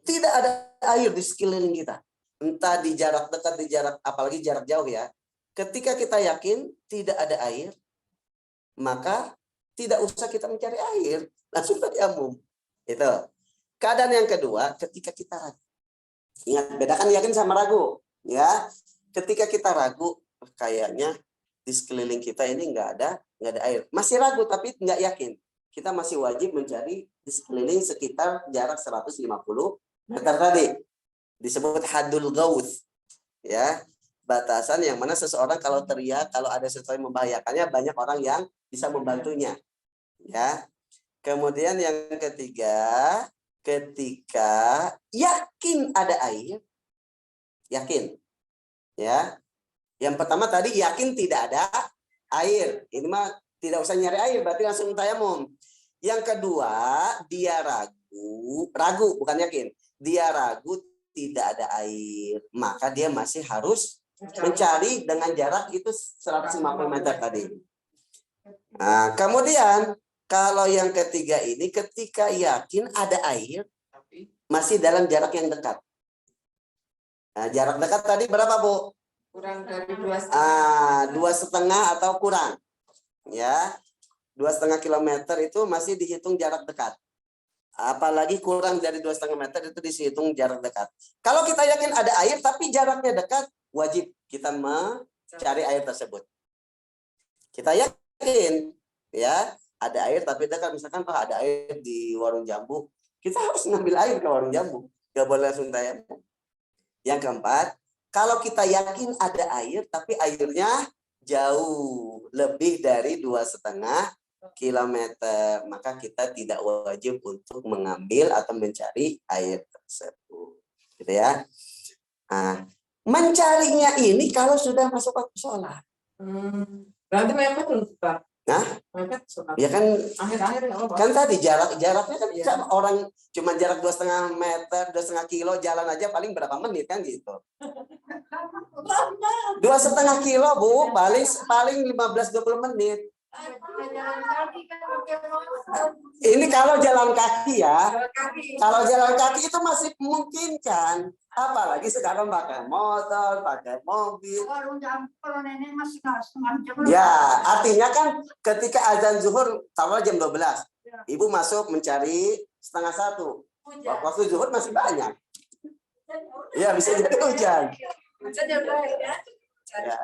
tidak ada air di sekeliling kita, entah di jarak dekat, di jarak, apalagi jarak jauh ya. Ketika kita yakin tidak ada air, maka tidak usah kita mencari air, langsung tayamum. Itu. Keadaan yang kedua, ketika kita ragu. Ingat, bedakan yakin sama ragu, ya. Ketika kita ragu, kayaknya di sekeliling kita ini nggak ada air. Masih ragu tapi nggak yakin. Kita masih wajib mencari di sekeliling sekitar jarak 150 meter tadi. Disebut hadul gauth. Ya, batasan yang mana seseorang kalau teriak, kalau ada sesuatu yang membahayakannya, banyak orang yang bisa membantunya. Ya. Kemudian yang ketiga, ketika yakin ada air, yakin. Ya. Yang pertama tadi yakin tidak ada air. Ini mah tidak usah nyari air, berarti langsung tayamum. Yang kedua, dia ragu bukan yakin. Dia ragu tidak ada air, maka dia masih harus mencari dengan jarak itu 150 meter tadi. Nah, kemudian kalau yang ketiga ini ketika yakin ada air, masih dalam jarak yang dekat. Nah, jarak dekat tadi berapa, Bu? Kurang dari 2,5. 2,5 atau kurang. Ya. 2,5 kilometer itu masih dihitung jarak dekat. Apalagi kurang dari 2,5 meter itu dihitung jarak dekat. Kalau kita yakin ada air tapi jaraknya dekat, wajib kita mencari air tersebut. Kita yakin ya ada air tapi dekat, misalkan ada air di warung jambu, kita harus ngambil air ke warung jambu, nggak boleh langsung tayamum. Yang keempat, kalau kita yakin ada air tapi airnya jauh lebih dari 2,5 kilometer, maka kita tidak wajib untuk mengambil atau mencari air tersebut, gitu ya. Nah, mencarinya ini kalau sudah masuk waktu sholat. Berarti mepet loh, Pak. Nah, Mepet sholat. ya kan, Akhir-akhir nggak apa-apa. kan tadi jaraknya kan Iya. sama orang cuma jarak 2,5 meter, 2,5 kilo jalan aja paling berapa menit kan gitu. 2,5 kilo, Bu, paling 15-20 menit. Jalan kaki kan pakai motor. Ini kalau jalan kaki ya. Jalan kaki. Kalau jalan kaki itu masih memungkinkan. Apalagi sekarang pakai motor, pakai mobil. Kalau nenek masih setengah jam. Ya, artinya kan ketika azan zuhur, taruhlah jam 12. Ibu masuk mencari 12:30. Waktu zuhur masih banyak. Ya, bisa jadi hujan. Hujan ya udah ya. Ya.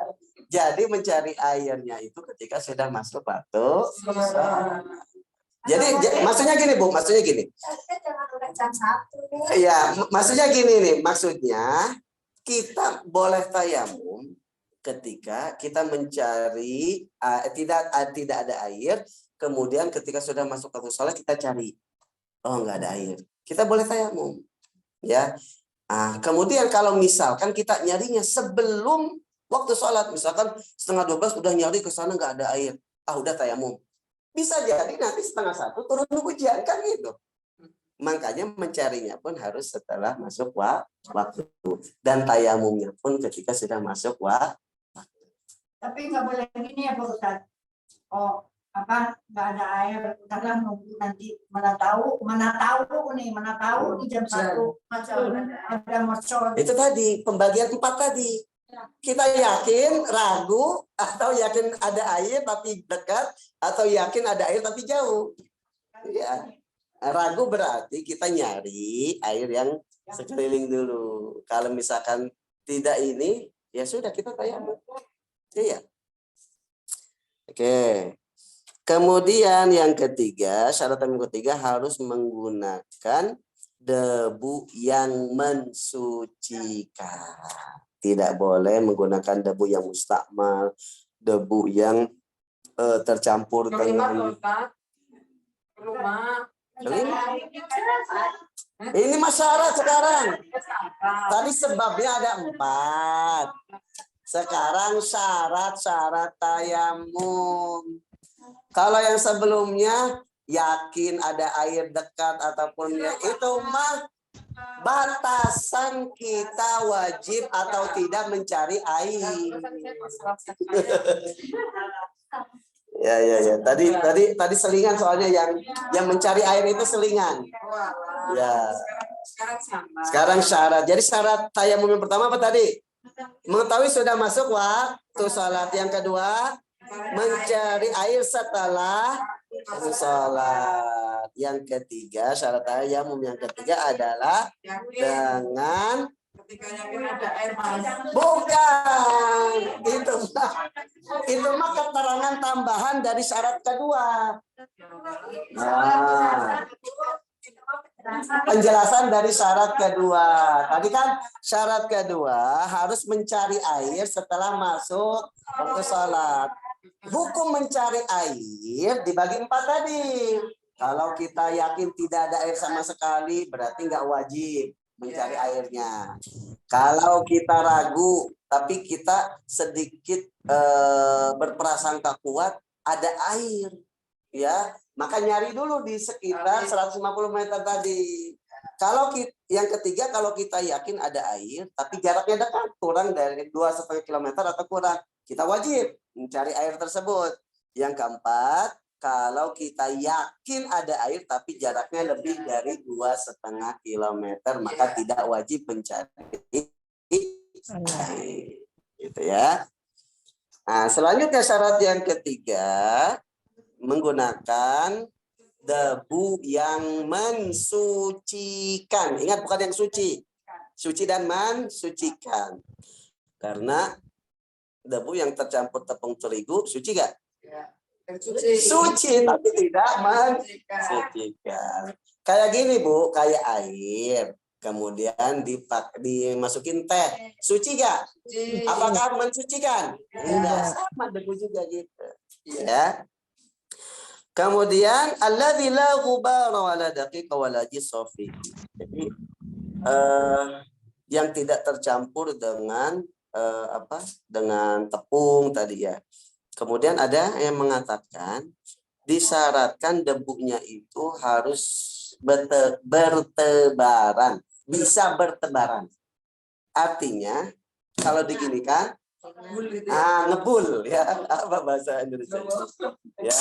Jadi mencari airnya itu ketika sudah masuk waktu sholat. Jadi maksudnya gini Bu, maksudnya gini. Jangan udah jam 1. Iya, maksudnya gini nih, maksudnya kita boleh tayamum ketika kita mencari tidak ada air, kemudian ketika sudah masuk waktu sholat kita cari, oh nggak ada air, kita boleh tayamum, ya. Kemudian kalau misalkan kita nyarinya sebelum waktu sholat, misalkan 11:30 udah nyari ke sana nggak ada air, udah tayamum. Bisa jadi nanti 12:30 turun hujan kan gitu. Makanya mencarinya pun harus setelah masuk waktu dan tayamumnya pun ketika sudah masuk waktu. Tapi nggak boleh gini ya Pak Ustadz. Oh nggak ada air, karena nunggu nanti mana tahu di jam 1 ada motor. Itu tadi pembagian 4 tadi. Kita yakin, ragu, atau yakin ada air tapi dekat, atau yakin ada air tapi jauh. Ya. Ragu berarti kita nyari air yang sekeliling dulu. Kalau misalkan tidak ini, ya sudah kita tayamum. Iya. Oke. Kemudian yang ketiga, syarat yang ketiga harus menggunakan debu yang mensucikan. Tidak boleh menggunakan debu yang mustakmal, debu yang tercampur dengan ini masyarakat sekarang. Tadi sebabnya ada 4. Sekarang syarat-syarat tayamum. Kalau yang sebelumnya yakin ada air dekat ataupun ya, itu mah batasan kita wajib atau tidak mencari air. Ya. Tadi selingan soalnya yang mencari air itu selingan. Ya. Sekarang syarat. Jadi syarat tayamum yang pertama apa tadi? Mengetahui sudah masuk waktu salat. Yang kedua, mencari air setelah sholat. Yang ketiga, syarat tayamum yang ketiga adalah dengan bukan itu mah keterangan tambahan dari syarat kedua. Penjelasan dari syarat kedua. Tadi kan syarat kedua harus mencari air setelah masuk waktu sholat. Hukum mencari air dibagi 4 tadi. Kalau kita yakin tidak ada air sama sekali, berarti nggak wajib mencari airnya. Kalau kita ragu, tapi kita sedikit berprasangka kuat, ada air, ya, maka nyari dulu di sekitar 150 meter tadi. Kalau yang ketiga, kalau kita yakin ada air, tapi jaraknya dekat, kurang dari 2,5 kilometer atau kurang, kita wajib mencari air tersebut. Yang keempat, kalau kita yakin ada air tapi jaraknya lebih dari 2,5 kilometer, maka tidak wajib mencari air. Gitu ya. Nah, selanjutnya syarat yang ketiga, menggunakan debu yang mensucikan. Ingat, bukan yang suci. Suci dan mensucikan. Karena debu yang tercampur tepung terigu suci gak? Suci tapi tidak mensucikan. Kayak gini Bu, kayak air. Kemudian dimasukin teh. Suci gak? Apakah mensucikan? Enggak, sama debu juga gitu. Ya. Kemudian alladzi la ghubara wala daqiqa wala jisfi. Jadi yang tidak tercampur dengan dengan tepung tadi ya. Kemudian ada yang mengatakan disyaratkan debunya itu harus bertebaran, bisa bertebaran. Artinya kalau diginikan Bul gitu ya. Ngebul ya. Apa bahasa Indonesia? Ya.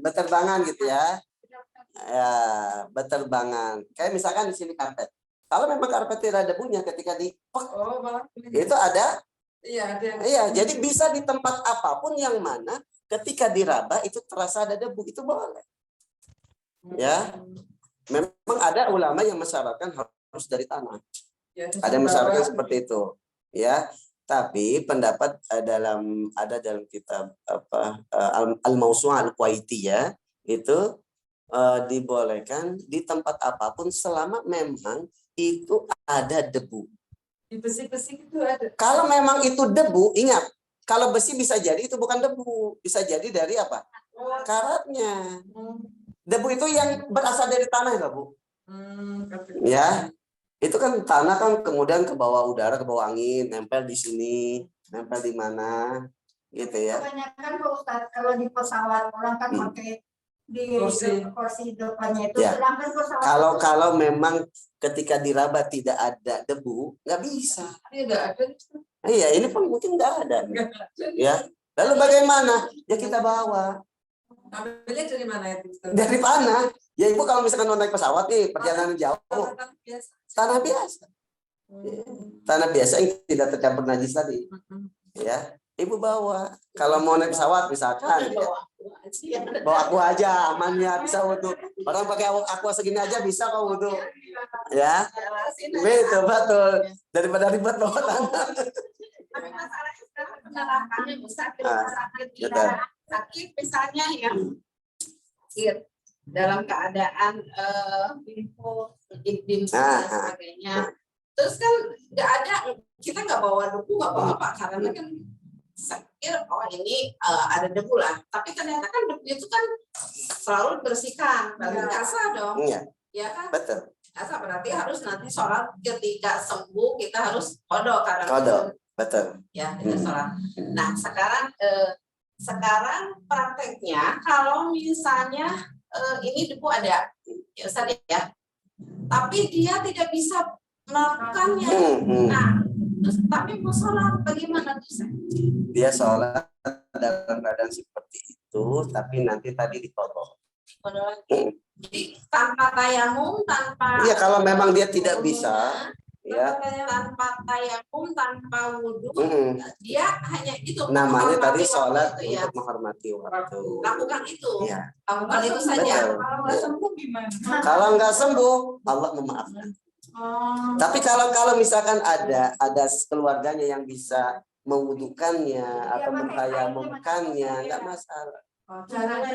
Beterbangan gitu ya. Ya, beterbangan. Kayak misalkan di sini karpet. Kalau memang karpet tidak ada debunya ketika Oh, malah itu ada. iya, ada yang Iya, jadi bisa di tempat apapun yang mana ketika diraba itu terasa ada debu, itu boleh. Ya. Memang ada ulama yang mensyaratkan harus dari tanah. ya, Ada yang mensyaratkan seperti itu, ya. Tapi pendapat ada dalam kitab Al-Mawsu'ah Al-Qawaiti ya, itu dibolehkan di tempat apapun selama memang itu ada debu. di besi-besi itu ada. Kalau memang itu debu, ingat, kalau besi bisa jadi itu bukan debu, bisa jadi dari apa? Karatnya. Debu itu yang berasal dari tanah ya, Bu? Ya, itu kan tanah kan kemudian ke bawah udara, ke bawah angin, nempel di sini, nempel di mana, gitu ya. Kebanyakan Pak Ustadz kalau di pesawat orang kan pakai di kursi depannya itu, Ya. sedangkan pesawat Kalau memang ketika diraba tidak ada debu, nggak bisa. Iya, nggak ada. Iya, ini pun mungkin nggak ada. Ya, lalu bagaimana? Ya kita bawa. Ambilnya dari mana itu? Dari mana? Ya Ibu kalau misalkan mau naik pesawat nih, perjalanan jauh, Biasa. tanah biasa. Tanah biasa yang tidak tercampur najis tadi. Ya, Ibu bawa. Kalau mau naik pesawat misalkan, ya, bawa aku aja, amannya bisa wudhu. Orang pakai aqua segini aja bisa kok wudhu. Ya, betul. Daripada ribet bawa tanah. Tapi masalahnya sekarang penerapannya bisa Betul. sakit misalnya ya dalam keadaan info dan sebagainya. Terus kan nggak ada, kita nggak bawa debu, nggak bawa apa, karena kan sakit, oh ini ada debu lah. Tapi ternyata kan debu itu kan selalu dibersihkan, berarti nggak sah dong. Iya, ya kan? betul. Nggak sah, berarti harus nanti sholat ketika sembuh kita harus kodok karena Kodok, betul. ya kita sholat. Nah sekarang prakteknya kalau misalnya ini debu ada ya Ustaz ya, tapi dia tidak bisa melakukannya. Nah, terus tapi mau sholat bagaimana tuh? Dia sholat dalam keadaan seperti itu, tapi nanti tadi dipotong. Jadi tanpa tayamum, tanpa Iya, kalau memang dia tidak bisa, ya. tanpa tayamum, tanpa wudhu, dia hanya itu. Namanya tadi menghormati sholat waktu itu, ya. untuk menghormati waktu. Lakukan itu. Ya. Lakukan itu saja. Betul. Kalau nggak sembuh gimana? Kalau nggak sembuh, Allah memaafkan. Tapi kalau misalkan ada keluarganya yang bisa mewudukannya atau mentayamumkannya, nggak masalah.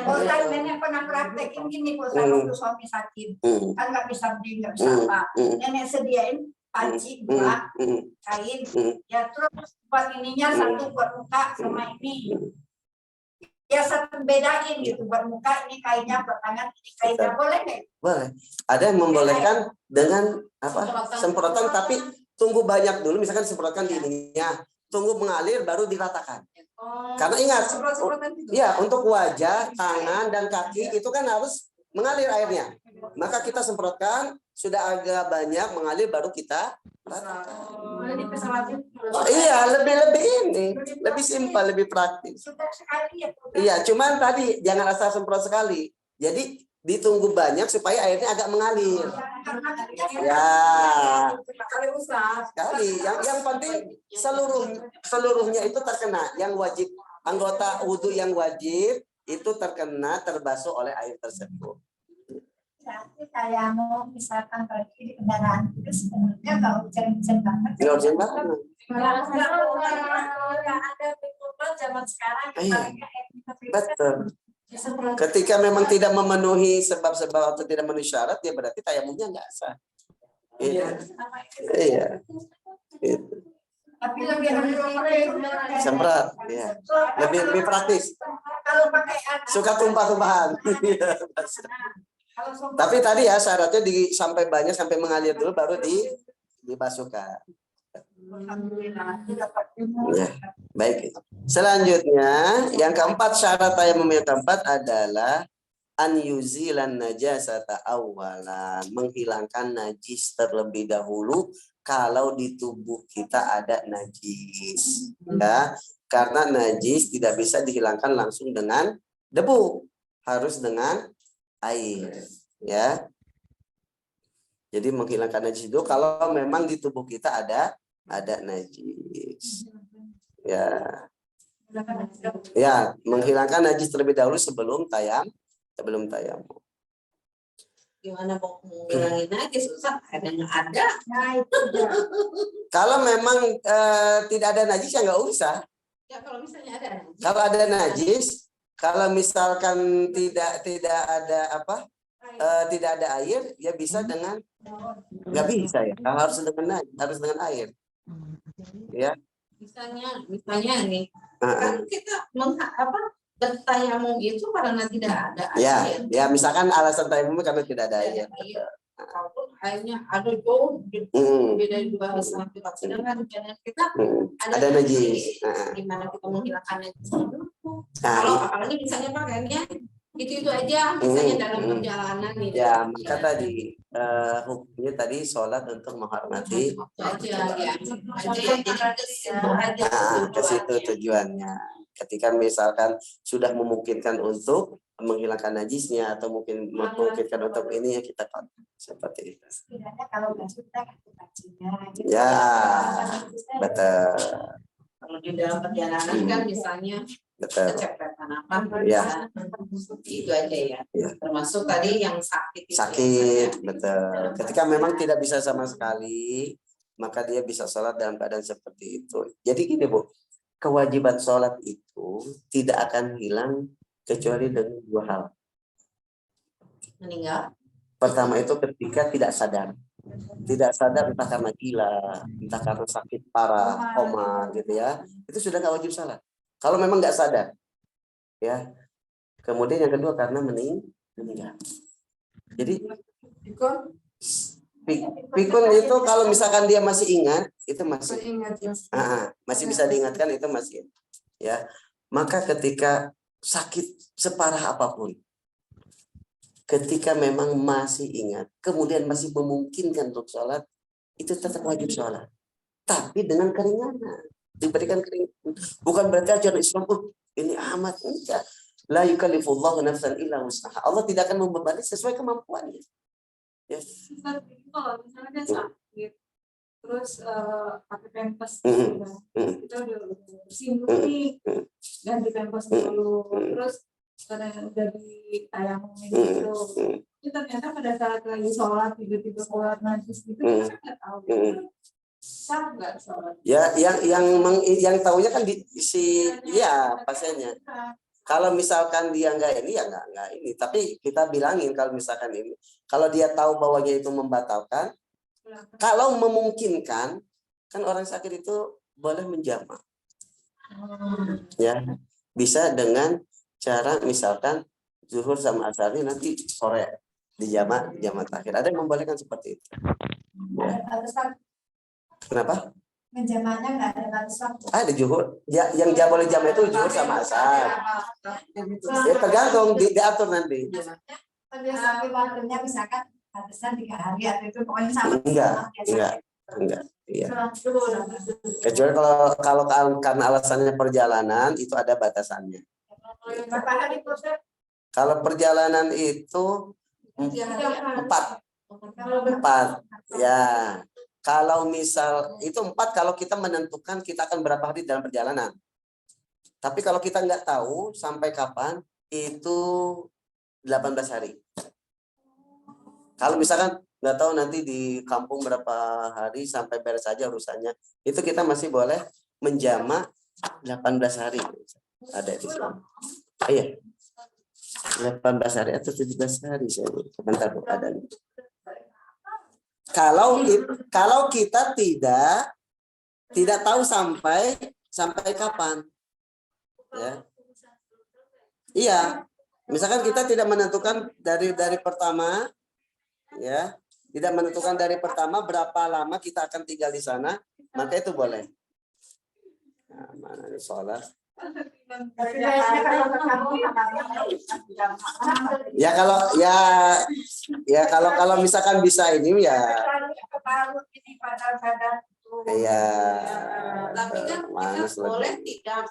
Ustaz nenek pernah praktekin gini, Ustaz waktu suami sakit, kan nggak bisa beli, nggak bisa apa. Nenek sediain panci dua, kain, ya terus buat ininya satu buat muka sama ini. Ya satu bedain gitu, buat muka ini kainnya, buat tangan ini kainnya, boleh nggak? Boleh. Ada yang membolehkan dengan apa? Semprotan, tapi tunggu banyak dulu. Misalkan semprotkan di ininya, tunggu mengalir baru diratakan. Karena ingat, ya untuk wajah, tangan dan kaki itu kan harus mengalir airnya. Maka kita semprotkan, sudah agak banyak mengalir baru kita ratakan. Iya, lebih simpel, lebih praktis. Iya, cuman tadi jangan asal semprot sekali. Jadi ditunggu banyak supaya airnya agak mengalir. Ya, sekali. Yang penting seluruhnya itu terkena. Yang wajib, anggota wudhu yang wajib itu terkena, terbasuh oleh air tersebut. Berarti kayak mau misalkan pergi di kendaraan itu sebenarnya kalau hujan-hujan banget. Hujan banget. Kalau ada pengumuman zaman sekarang Betul. Ketika memang tidak memenuhi sebab-sebab atau tidak memenuhi syarat, ya berarti tayamumnya nggak sah. Iya. Tapi lebih semprot, ya. Lebih praktis. Kalau pakai Suka tumpah-tumpahan. Tapi tadi ya syaratnya sampai banyak, sampai mengalir dulu baru dibasuhkan. Ya, baik. Selanjutnya yang keempat, syarat tayamum yang keempat adalah an yuzilan najasata awalan, menghilangkan najis terlebih dahulu kalau di tubuh kita ada najis, ya, karena najis tidak bisa dihilangkan langsung dengan debu, harus dengan air, ya. Jadi menghilangkan najis itu kalau memang di tubuh kita ada najis, ya. Ya, menghilangkan najis terlebih dahulu sebelum tayamum. Gimana mau ngilangin aja susah, ada nggak ada. Nah, itu dia. Kalau memang tidak ada najis ya nggak usah. Ya kalau misalnya ada najis. Kalau ada najis, kalau misalkan tidak ada apa, tidak ada air, ya bisa dengan, nggak bisa ya. Harus dengan air. Ya. Misalnya nih, kan kita bertayamum itu karena tidak ada air. Ya, misalkan alasan tayamum karena tidak ada air. Walaupun airnya ada jauh beda juga sampai, sedangkan kita ada najis. Gimana kita menghilangkan najis dulu? Kalau apalagi misalnya pakaiannya itu aja, misalnya dalam perjalanan nih. Ya, maka tadi hukumnya tadi sholat untuk menghormati. Ke situ tujuannya. Ketika misalkan sudah memungkinkan untuk menghilangkan najisnya atau mungkin memungkinkan untuk ini, ya kita kontak seperti itu. Setidaknya kalau nggak suka kacinya. Ya, betul. Kalau di dalam perjalanan kan misalnya kecepetan apa, ya. Itu aja ya. Termasuk tadi yang sakit. Betul. Ketika memang tidak bisa sama sekali, maka dia bisa sholat dalam keadaan seperti itu. Jadi gini Bu, kewajiban sholat itu tidak akan hilang kecuali dengan dua hal. Meninggal. Pertama itu ketika tidak sadar. Tidak sadar entah karena gila, entah karena sakit parah, koma gitu ya. Itu sudah nggak wajib sholat. Kalau memang nggak sadar, ya. Kemudian yang kedua karena meninggal. Jadi pikun itu kalau misalkan dia masih ingat, itu masih bisa diingatkan, itu masih, ya. Maka ketika sakit separah apapun, ketika memang masih ingat, kemudian masih memungkinkan untuk sholat, itu tetap wajib sholat. Tapi dengan keringanan. Diberikan keringanan. Bukan berarti ajaran Islam, ini amat. Enggak. La yukallifullahu nafsan illa wus'aha. Allah tidak akan membebani sesuai kemampuannya. Ya. Kalau misalnya sakit, terus pakai pempes, kita udah bersinggung nih, ganti pempes dulu, terus dari tayamum gitu. Tapi ternyata pada saat lagi sholat tiba-tiba keluar najis gitu, kita nggak tahu. Sah nggak sholat? Ya, yang tahunya kan pasiennya. Kalau misalkan dia nggak ini, ya nggak ini. Tapi kita bilangin kalau misalkan ini, kalau dia tahu bahwa dia itu membatalkan, kalau memungkinkan, kan orang sakit itu boleh menjamak. Ya, bisa dengan cara misalkan zuhur sama asarnya nanti sore di jamak terakhir. Ada yang membolehkan seperti itu. Ya. Kenapa? Menjamaknya nggak ada batas waktu. Ada zuhur. Ya, yang boleh jamak itu zuhur sama asar. Ya tergantung diatur nanti. Sampai waktunya misalkan batasan 3 hari atau itu pokoknya sama. Enggak. Iya. Kecuali kalau karena alasannya perjalanan itu ada batasannya. Berapa hari proses? Kalau perjalanan itu 4. Ya. Kalau misal itu 4 kalau kita menentukan kita akan berapa hari dalam perjalanan. Tapi kalau kita nggak tahu sampai kapan, itu 18 hari. Kalau misalkan nggak tahu nanti di kampung berapa hari sampai beres saja urusannya, itu kita masih boleh menjamak 18 hari. Ada di sana. Iya. 18 hari atau 17 hari saya sebentar ada. Kalau kita tidak tahu sampai kapan, ya, iya, misalkan kita tidak menentukan dari pertama, ya, tidak menentukan dari pertama berapa lama kita akan tinggal di sana, maka itu boleh. Nah, mana ini sholat? Tapi kayaknya kalau ketemu Ya kalau misalkan bisa ini ya. Ya. Tapi kan kita Manis boleh lebih. tidak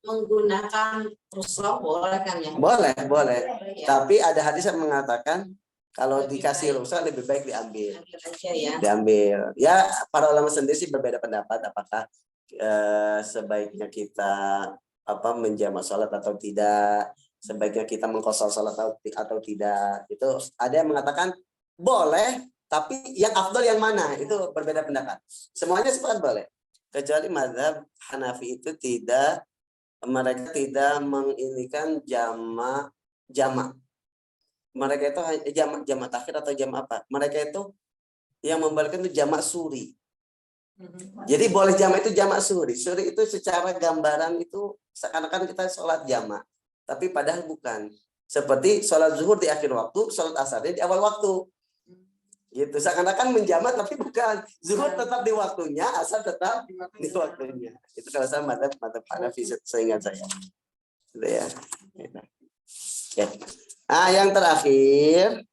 menggunakan rusuk, boleh kan ya? Boleh. Ya. Tapi ada hadis yang mengatakan kalau dikasih rusak lebih baik diambil. Ambil aja ya. Diambil. Ya, para ulama sendiri sih berbeda pendapat apakah sebaiknya kita menjamak sholat atau tidak, sebaiknya kita mengqashar sholat atau tidak. Itu ada yang mengatakan boleh, tapi yang afdal yang mana? Itu berbeda pendapat. Semuanya sepakat boleh. Kecuali mazhab Hanafi itu mereka tidak menginikan jamak. Mereka itu jamak takhir atau jamak apa? Mereka itu yang membalikkan itu jamak suri. Jadi boleh jamak itu jamak suri. Suri itu secara gambaran itu seakan-akan kita sholat jamak, tapi padahal bukan. Seperti sholat zuhur di akhir waktu, sholat asarnya di awal waktu. Gitu, seakan-akan menjamak tapi bukan. Zuhur tetap di waktunya, asar tetap di waktunya. Itu kalau saya mata Hanafi seingat saya. Gitu ya. Oke. Nah, yang terakhir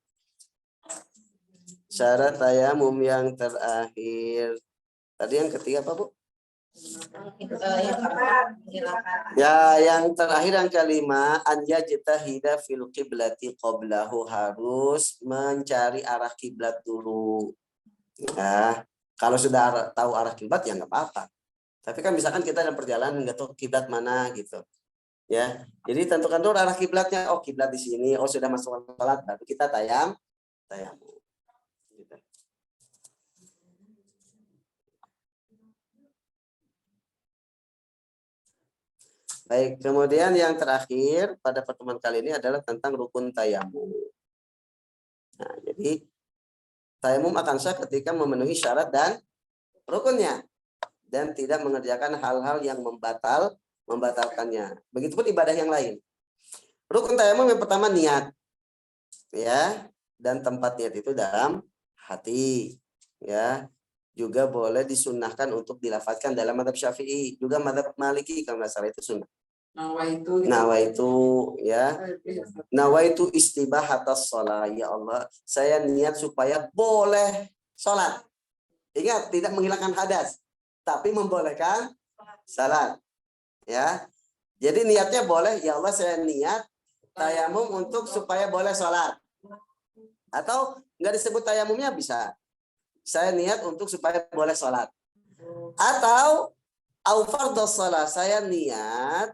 syarat tayamum yang terakhir. Tadi yang ketiga apa, Bu? Ya, yang terakhir yang kelima, an yajtahida fil qiblati qablahu, harus mencari arah kiblat dulu. Ya, kalau sudah tahu arah kiblat ya nggak apa-apa. Tapi kan misalkan kita dalam perjalanan nggak tahu kiblat mana gitu. Ya, jadi tentukan dulu arah kiblatnya. Oh, kiblat di sini. Oh, sudah masuk salat, baru kita tayamum. Gitu. Baik, kemudian yang terakhir pada pertemuan kali ini adalah tentang rukun tayamum. Nah, jadi tayamum akan sah ketika memenuhi syarat dan rukunnya dan tidak mengerjakan hal-hal yang membatalkannya. Begitupun ibadah yang lain. Rukun tayamum yang pertama niat. Ya, dan tempat niat itu dalam hati. Ya. Juga boleh disunnahkan untuk dilafazkan dalam mazhab Syafi'i, juga mazhab Maliki kalau nggak salah itu sunnah. Nawaitu istibahatas shalah, ya Allah, saya niat supaya boleh sholat. Ingat, tidak menghilangkan hadas, tapi membolehkan salat. Ya. Jadi niatnya boleh, ya Allah saya niat tayamum untuk supaya boleh sholat. Atau nggak disebut tayamumnya bisa. Saya niat untuk supaya boleh sholat. Atau fardhus shalah, saya niat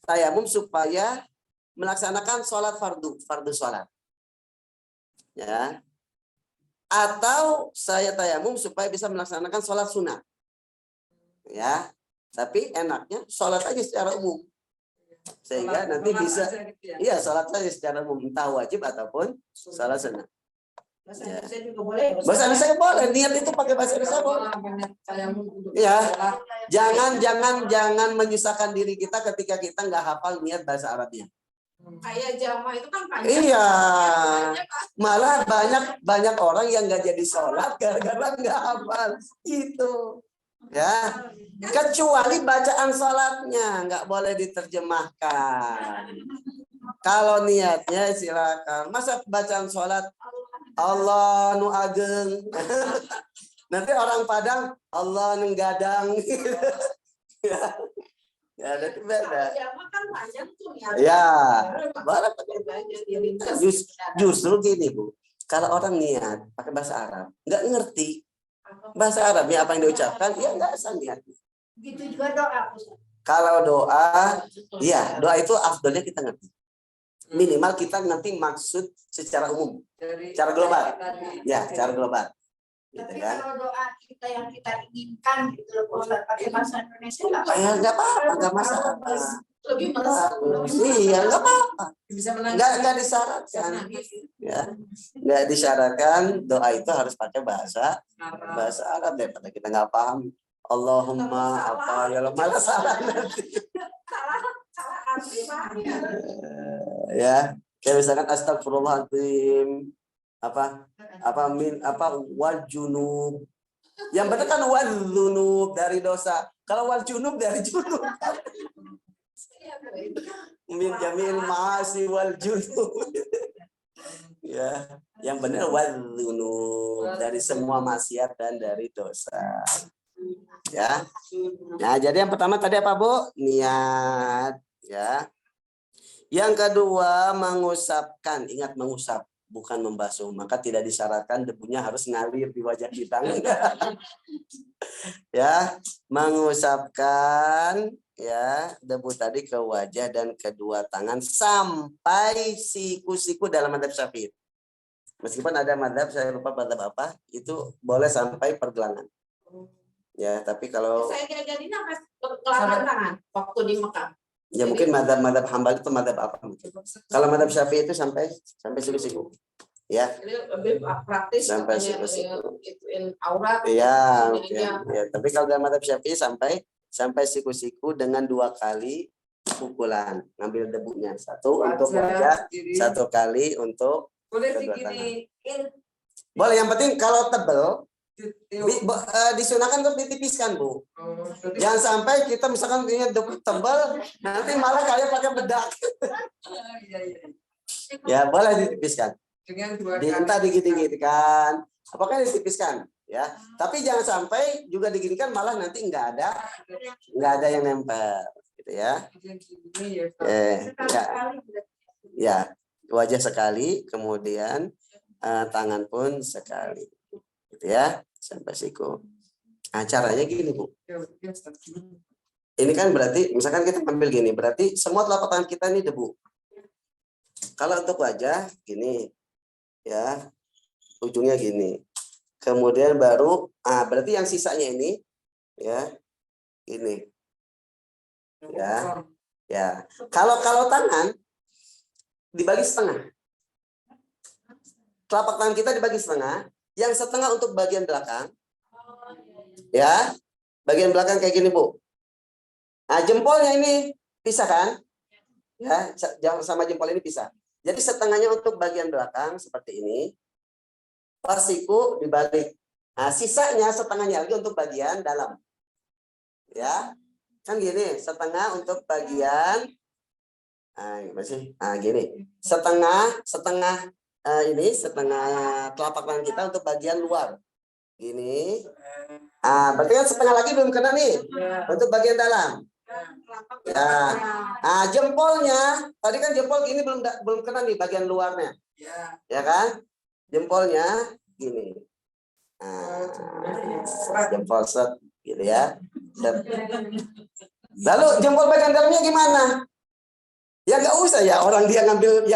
tayamum supaya melaksanakan sholat fardu sholat. Ya. Atau saya tayamum supaya bisa melaksanakan sholat sunat. Ya. Tapi enaknya sholat aja secara umum. Sehingga nanti bisa, iya sholat saja secara umum, entah wajib ataupun sholat sunat. Bahasa Indonesia juga boleh. Bahasa Indonesia boleh, niat itu pakai bahasa Indonesia boleh. Ya, jangan menyusahkan diri kita ketika kita nggak hafal niat bahasa Arabnya. Kayak jamaah itu kan panjang. Iya, malah banyak orang yang nggak jadi sholat gara-gara nggak hafal gitu. Ya, kecuali bacaan sholatnya nggak boleh diterjemahkan. Kalau niatnya silakan. Masa bacaan sholat Allah nu ageng. Nanti orang Padang Allah nu gadang. Ya, ada beda. Ya, justru gini Bu. Kalau orang niat pakai bahasa Arab, nggak ngerti bahasa Arabnya apa yang diucapkan, ya nggak asal niat. Gitu juga doa. Kalau doa, ya doa itu afdalnya kita ngerti. Minimal kita ngerti maksud secara umum, secara global. Ya, secara global. Gitu Tapi kan? kalau doa kita yang kita inginkan gitu loh, Ustaz, pakai bahasa Indonesia Nggak apa-apa, nggak masalah. Lebih melesat. Iya, nggak apa-apa. Bisa menangis. Nggak disyaratkan. Ya, nggak disyaratkan doa itu harus pakai bahasa Arab daripada kita nggak paham. Allahumma apa ya lo malah salah nanti. Ya, kayak misalkan astagfirullahaladzim, wal junub. Yang benar kan wal junub dari dosa. Kalau wal junub dari junub. Min jamil ma'asi wal junub. Ya, yang benar wadzunub, dari semua maksiat dan dari dosa. Ya. Nah, jadi yang pertama tadi apa, Bu? Niat, ya. Yang kedua, mengusapkan. Ingat, mengusap, bukan membasuh. Maka tidak disyaratkan debunya harus ngalir di wajah kita. Ya, mengusapkan ya debu tadi ke wajah dan kedua tangan sampai siku-siku dalam madzhab Syafi'i. Meskipun ada madzhab, saya lupa madzhab apa, itu boleh sampai pergelangan. Ya, tapi kalau Saya jadi sampai telapak tangan waktu di Mekah. ya mungkin madzhab Hambali itu madzhab apa? Kalau madzhab Syafi'i itu sampai siku-siku. Ya. Jadi lebih praktis Sampai katanya siku-siku. ituin aurat. Iya, Ininya. ya. Tapi kalau dalam madzhab Syafi'i sampai siku-siku dengan 2 kali pukulan, ngambil debunya, 1 untuk wajah, 1 kali untuk Boleh kedua tangan. diginiin. Boleh, yang penting kalau tebel disunahkan untuk ditipiskan, Bu. Jangan sampai kita misalkan punya debu tebal, nanti malah kayak pakai bedak. Ya, boleh ditipiskan. Dengan 2 Entah digigit-gigitkan, apakah ditipiskan, ya. Tapi jangan sampai juga digigitkan malah nanti nggak ada yang nempel, gitu ya. Ya, wajah sekali, kemudian tangan pun sekali, gitu ya, sampai siku. Nah, caranya gini, Bu. Ini kan berarti, misalkan kita ambil gini, berarti semua telapak tangan kita ini debu. Kalau untuk wajah, gini. Ya, ujungnya gini. Kemudian baru berarti yang sisanya ini ya ini ya kalau tangan dibagi setengah, telapak tangan kita dibagi setengah, yang setengah untuk bagian belakang, ya bagian belakang kayak gini, Bu. Nah, jempolnya ini pisah kan, ya sama jempol ini pisah. Jadi setengahnya untuk bagian belakang seperti ini, pas siku dibalik. Nah, sisanya setengahnya lagi untuk bagian dalam. Ya, kan gini, setengah untuk bagian, gini, setengah ini setengah telapak tangan kita untuk bagian luar. Gini, berarti kan setengah lagi belum kena nih untuk bagian dalam. Ya, jempolnya tadi kan jempol gini belum kena nih bagian luarnya, ya kan? Jempolnya gini, jempol set, gitu ya. Set. Lalu jempol bagian dalamnya gimana? Ya nggak usah ya, orang dia ngambil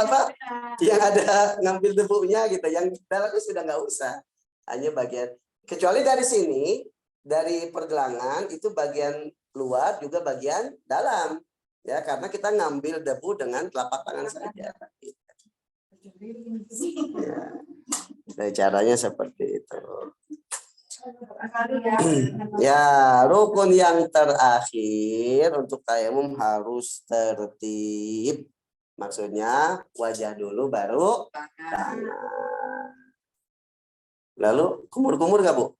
apa? Yang ada ngambil debunya gitu, yang dalamnya sudah nggak usah. Hanya bagian, kecuali dari sini, dari pergelangan itu bagian luar juga bagian dalam, ya karena kita ngambil debu dengan telapak tangan saja. Ya. Nah, caranya seperti itu. Ya, rukun yang terakhir untuk tayamum harus tertib. Maksudnya wajah dulu baru tangan. Lalu kumur-kumur nggak, Bu?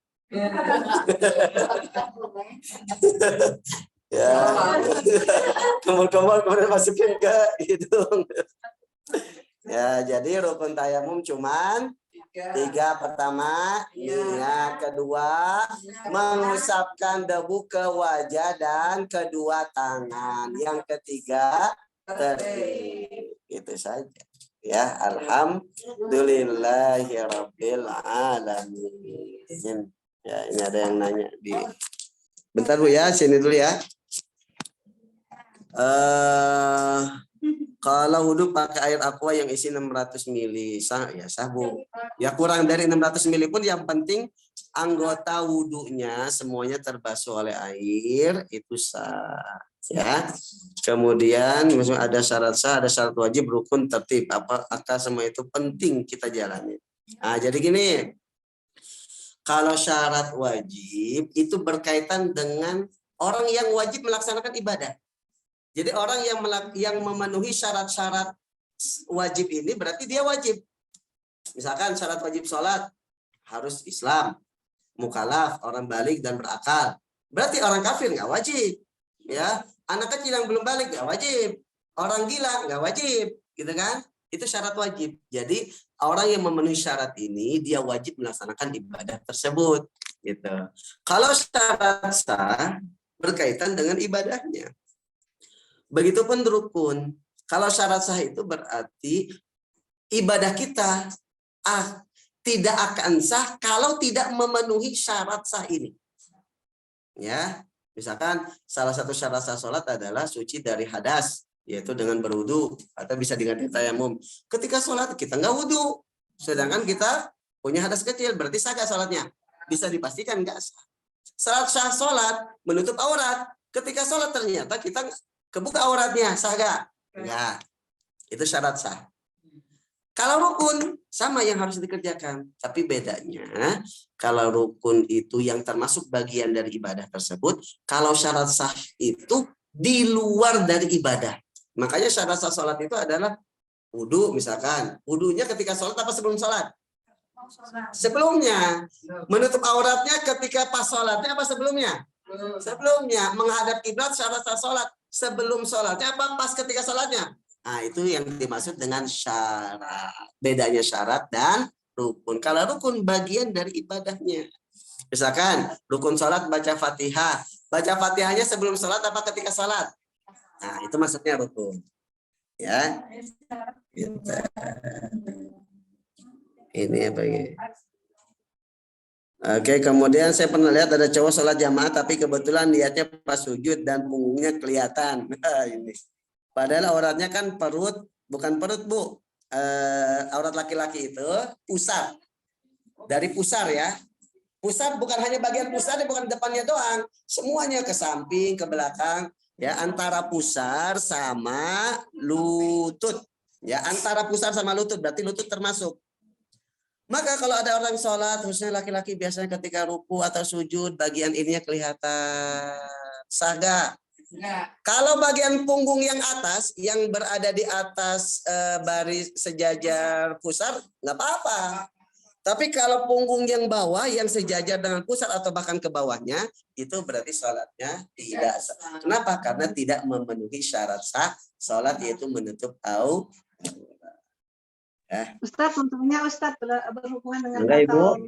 Ya, kumur-kumur kemudian masukin ke hidung. Ya, jadi rukun tayamum cuman 3. Pertama, niat. Kedua, mengusapkan debu ke wajah dan kedua tangan. Yang ketiga, tertib. Itu saja. Ya, alhamdulillahirabbil alamin. Ya, ini ada yang nanya di. Bentar, Bu ya, sini dulu ya. Kalau wudhu pakai air aqua yang isi 600 ml, sah Bu. Ya kurang dari 600 ml pun yang penting anggota wudhunya semuanya terbasuh oleh air, itu sah. Ya. Kemudian ada syarat sah, ada syarat wajib, rukun, tertib. Apakah semua itu penting kita jalani? Nah, jadi gini. Kalau syarat wajib itu berkaitan dengan orang yang wajib melaksanakan ibadah. Jadi orang yang memenuhi syarat-syarat wajib ini berarti dia wajib. Misalkan syarat wajib sholat harus Islam, mukallaf, orang balik dan berakal. Berarti orang kafir nggak wajib. Ya, Anak kecil yang belum balik nggak wajib. Orang gila nggak wajib, gitu kan? Itu syarat wajib. Jadi orang yang memenuhi syarat ini dia wajib melaksanakan ibadah tersebut, gitu. Kalau syarat sah berkaitan dengan ibadahnya. Begitupun rukun. Kalau syarat sah itu berarti ibadah kita tidak akan sah kalau tidak memenuhi syarat sah ini. Ya, misalkan salah satu syarat sah sholat adalah suci dari hadas, yaitu dengan berwudu atau bisa dengan tayamum. Ketika sholat kita nggak wudu, sedangkan kita punya hadas kecil, berarti sah nggak sholatnya? Bisa dipastikan nggak sah. Syarat sah sholat menutup aurat. Ketika sholat ternyata kita kebuka auratnya, sah nggak? Enggak. Itu syarat sah. Kalau rukun sama yang harus dikerjakan, tapi bedanya kalau rukun itu yang termasuk bagian dari ibadah tersebut, kalau syarat sah itu di luar dari ibadah. Makanya syarat sah sholat itu adalah wudu misalkan. Wudunya ketika sholat apa sebelum sholat? Sebelumnya. Menutup auratnya ketika pas sholatnya apa sebelumnya? Sebelumnya. Menghadap kiblat syarat sah sholat. Sebelum sholatnya apa pas ketika sholatnya? Nah, itu yang dimaksud dengan syarat. Bedanya syarat dan rukun. Kalau rukun bagian dari ibadahnya. Misalkan rukun sholat baca Fatihah. Baca Fatihahnya sebelum sholat apa ketika sholat? Nah, itu maksudnya rukun. Ya. Ini apa ini? Oke, kemudian saya pernah lihat ada cowok sholat jamaah tapi kebetulan lihatnya pas sujud dan punggungnya kelihatan. Nah, ini. Padahal auratnya kan perut, bukan perut Bu. Aurat laki-laki itu pusar. Dari pusar ya. Pusar bukan hanya bagian pusar, bukan depannya doang. Semuanya ke samping, ke belakang. Ya, antara pusar sama lutut. Ya, antara pusar sama lutut, berarti lutut termasuk. Maka kalau ada orang sholat, khususnya laki-laki biasanya ketika ruku atau sujud, bagian ininya kelihatan. Sah nggak? Kalau bagian punggung yang atas, yang berada di atas baris sejajar pusar, nggak apa-apa. Tapi kalau punggung yang bawah, yang sejajar dengan pusar atau bahkan ke bawahnya, itu berarti sholatnya tidak sah. Kenapa? Karena tidak memenuhi syarat sah sholat, yaitu menutup aurat. Ustadz, untungnya Ustadz berhubungan dengan Enggak, Ibu.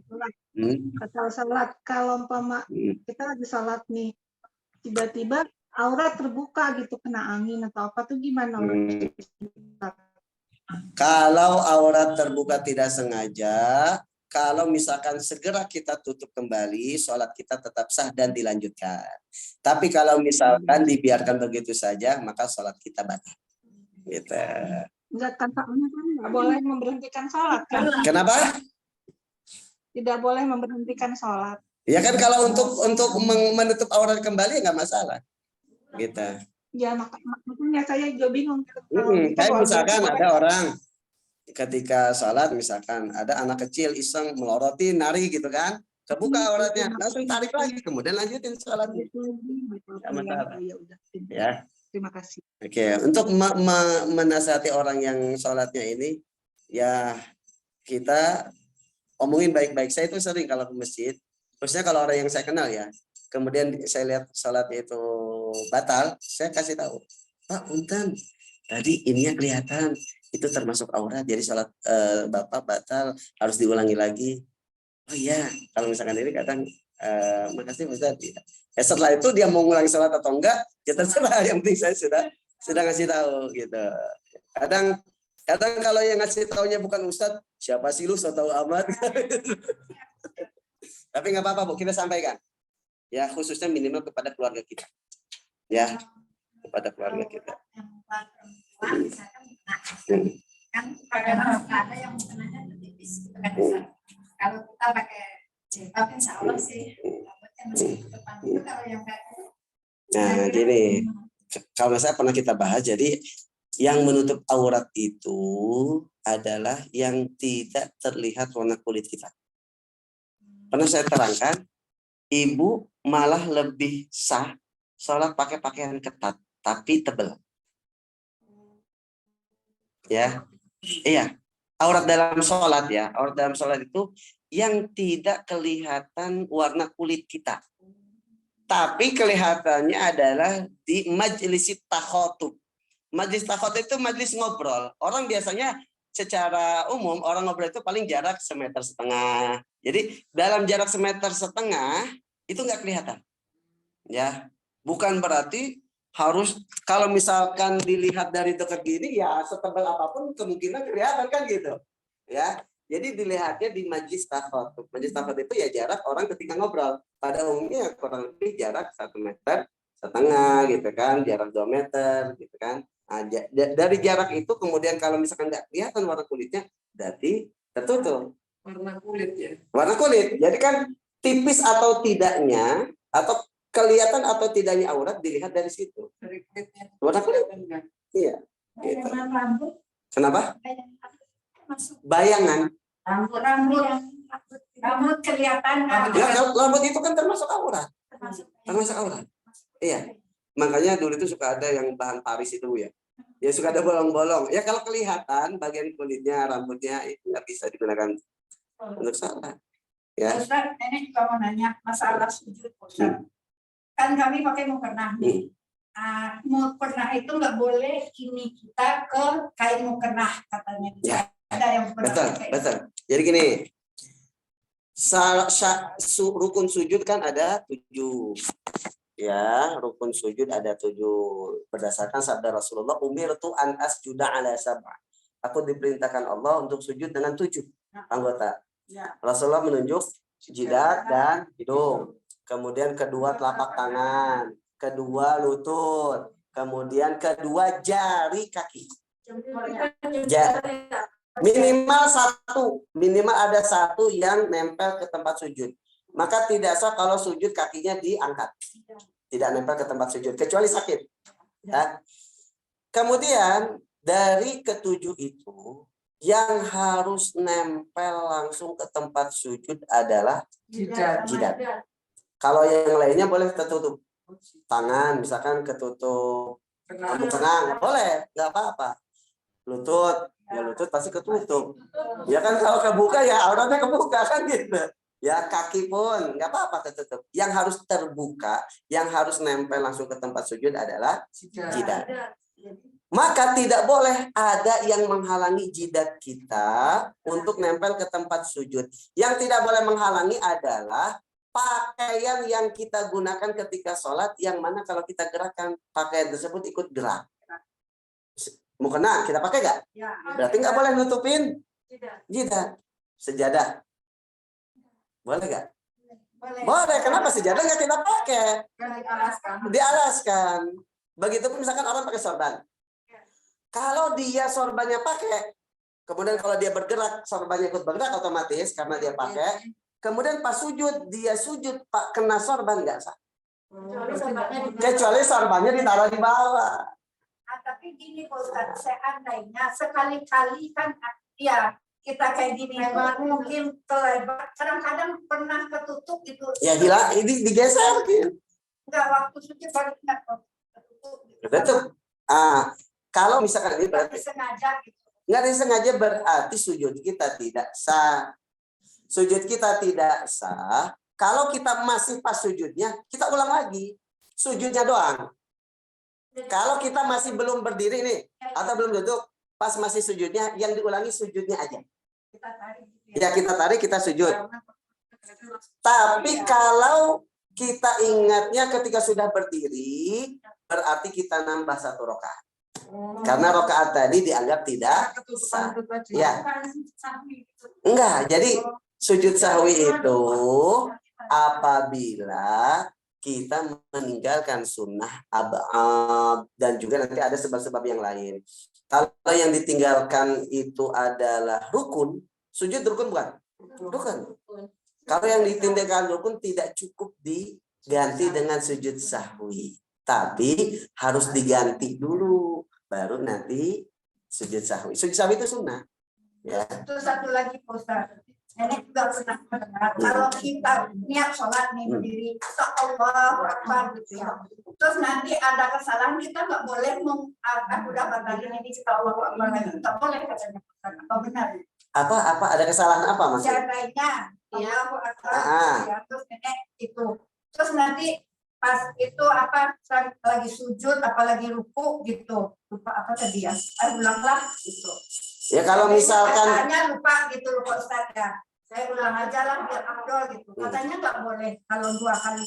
kata sholat. Kalau umpama kita lagi sholat nih, tiba-tiba aurat terbuka gitu, kena angin atau apa tuh gimana? Kalau aurat terbuka tidak sengaja, kalau misalkan segera kita tutup kembali, sholat kita tetap sah dan dilanjutkan. Tapi kalau misalkan dibiarkan begitu saja, maka sholat kita batal. Gitu. Enggak, kan nggak boleh memberhentikan sholat kan? Kenapa? Tidak boleh memberhentikan sholat. Ya kan kalau untuk menutup aurat kembali nggak masalah. Gitu. Ya makanya saya juga bingung. Kayak misalkan ada orang ketika sholat, misalkan ada anak kecil iseng meloroti nari gitu kan, kebuka auratnya, langsung tarik lagi, kemudian lanjutin sholatnya. Ya. Terima kasih. Oke, untuk menasihati orang yang sholatnya ini, ya kita omongin baik-baik. Saya itu sering kalau ke masjid, khususnya kalau orang yang saya kenal ya, kemudian saya lihat sholatnya itu batal, saya kasih tahu, Pak, punten, tadi ininya kelihatan, itu termasuk aurat, jadi sholat Bapak batal, harus diulangi lagi. Oh iya, kalau misalkan ini kadang, makasih Ustaz. Ya setelah itu dia mau ngulangi sholat atau enggak, ya terserah, yang penting saya sudah ngasih tahu gitu. Kadang kalau yang ngasih taunya bukan Ustadz, siapa sih lu, so tahu amat. Tapi nggak apa-apa Bu, kita sampaikan. Ya khususnya minimal kepada keluarga kita. Ya, kepada keluarga kita. Kan kadang ada yang kenanya tipis. Kalau kita pakai jilbab, insya Allah sih rambutnya masih depan. Itu kalau yang kayak Nah, gini, kalau saya pernah kita bahas, jadi yang menutup aurat itu adalah yang tidak terlihat warna kulit kita. Pernah saya terangkan, ibu malah lebih sah sholat pakai pakaian ketat, tapi tebal. Ya, iya. Aurat dalam sholat ya, aurat dalam sholat itu yang tidak kelihatan warna kulit kita. Tapi kelihatannya adalah di majlis takhotub. Majlis takhotub itu majlis ngobrol. Orang biasanya secara umum orang ngobrol itu paling jarak 1,5 meter. Jadi dalam jarak 1,5 meter itu nggak kelihatan. Ya, bukan berarti harus kalau misalkan dilihat dari dekat gini ya setebal apapun kemungkinan kelihatan kan gitu. Ya. Jadi dilihatnya di majlis takhotub. Majlis takhotub itu ya jarak orang ketika ngobrol. Pada umumnya kurang lebih jarak 1,5 meter gitu kan, jarak 2 meter gitu kan. Nah, dari jarak itu kemudian kalau misalkan nggak kelihatan warna kulitnya, berarti tertutup. Warna kulit ya. Warna kulit. Jadi kan tipis atau tidaknya atau kelihatan atau tidaknya aurat dilihat dari situ. Dari kulitnya. Warna kulit. Iya. Gitu. Rambut, Kenapa? masuk Bayangan. rambut, rambut kelihatan. Ya, rambut itu kan termasuk aurat. Termasuk aurat. Iya. Makanya dulu itu suka ada yang bahan Paris itu ya. Ya suka ada bolong-bolong. Ya kalau kelihatan bagian kulitnya, rambutnya itu nggak bisa digunakan untuk salat. Ya. Ustaz, ini juga mau nanya masalah sujud, Ustaz. Kan kami pakai mukena. Mukena itu nggak boleh ini kita ke kain mukena katanya. Ya. Ada yang Betul. Jadi gini, rukun sujud kan ada 7. Ya, rukun sujud ada 7. Berdasarkan sabda Rasulullah, umirtu an asjuda ala sab'a. Aku diperintahkan Allah untuk sujud dengan 7 anggota. Ya. Rasulullah menunjuk jidat dan hidung. Kemudian kedua telapak tangan, kedua lutut, kemudian kedua jari kaki. Minimal ada 1 yang nempel ke tempat sujud. Maka tidak sah kalau sujud kakinya diangkat. Tidak nempel ke tempat sujud kecuali sakit. Ya. Kemudian dari ke-7 itu yang harus nempel langsung ke tempat sujud adalah jidat. Kalau yang lainnya boleh tertutup. Tangan misalkan ketutup rambut tengah, boleh, nggak apa-apa. Lutut, ya lutut pasti ketutup. Ya kan kalau kebuka ya auratnya kebuka kan gitu. Ya kaki pun nggak apa-apa tertutup. Yang harus terbuka, yang harus nempel langsung ke tempat sujud adalah jidat. Maka tidak boleh ada yang menghalangi jidat kita untuk nempel ke tempat sujud. Yang tidak boleh menghalangi adalah pakaian yang kita gunakan ketika sholat, yang mana kalau kita gerakan pakaian tersebut ikut gerak. Mukena kita pakai nggak? Ya. Berarti nggak boleh nutupin jidat. Sejadah. Boleh nggak? Boleh. Kenapa sejadah nggak kita pakai? Dialaskan. Begitupun misalkan orang pakai sorban. Kalau dia sorbannya pakai, kemudian kalau dia bergerak, sorbannya ikut bergerak otomatis karena dia pakai. Kemudian pas sujud, dia sujud pak kena sorban nggak sah? Kecuali sorbannya ditaruh di bawah. Tapi gini Pak Ustaz, seandainya sekali-kali kan ya kita kayak gini mungkin terlebar, kadang-kadang pernah ketutup gitu. Ya hilang, ini digeser gitu. Enggak, waktu sujud baru ingat ketutup. Betul. Kalau misalkan ini berarti sengaja gitu. nggak disengaja berarti sujud kita tidak sah. Sujud kita tidak sah. Kalau kita masih pas sujudnya, kita ulang lagi sujudnya doang. Kalau kita masih belum berdiri nih atau belum duduk, pas masih sujudnya, yang diulangi sujudnya aja. Ya kita tarik, kita sujud. Tapi kalau kita ingatnya ketika sudah berdiri, berarti kita nambah 1 rakaat. Karena rakaat tadi dianggap tidak sah. Ya. Enggak, jadi sujud sahwi itu apabila kita meninggalkan sunnah ab'ad dan juga nanti ada sebab-sebab yang lain. Kalau yang ditinggalkan itu adalah rukun, sujud rukun bukan? Rukun. Kalau yang ditinggalkan rukun tidak cukup diganti dengan sujud sahwi. Tapi harus diganti dulu, baru nanti sujud sahwi. Sujud sahwi itu sunnah. Ya. Itu satu lagi Pak Ustaz. Ini juga pernah mendengar, kalau kita niat sholat nih berdiri, Allahu Akbar gitu ya. Terus nanti ada kesalahan, kita nggak boleh aku dapat tadi ini kita Allahu Akbar lagi, nggak boleh katanya. Apa benar? Apa ada kesalahan apa maksudnya? Caranya Allahu Akbar ya, terus ini itu. Terus nanti pas itu apa lagi sujud apalagi ruku gitu lupa apa tadi ya ulanglah gitu Ya kalau misalkan katanya lupa gitu lupa Ustaz ya saya ulang aja lah biar afdol gitu katanya nggak boleh kalau 2 kali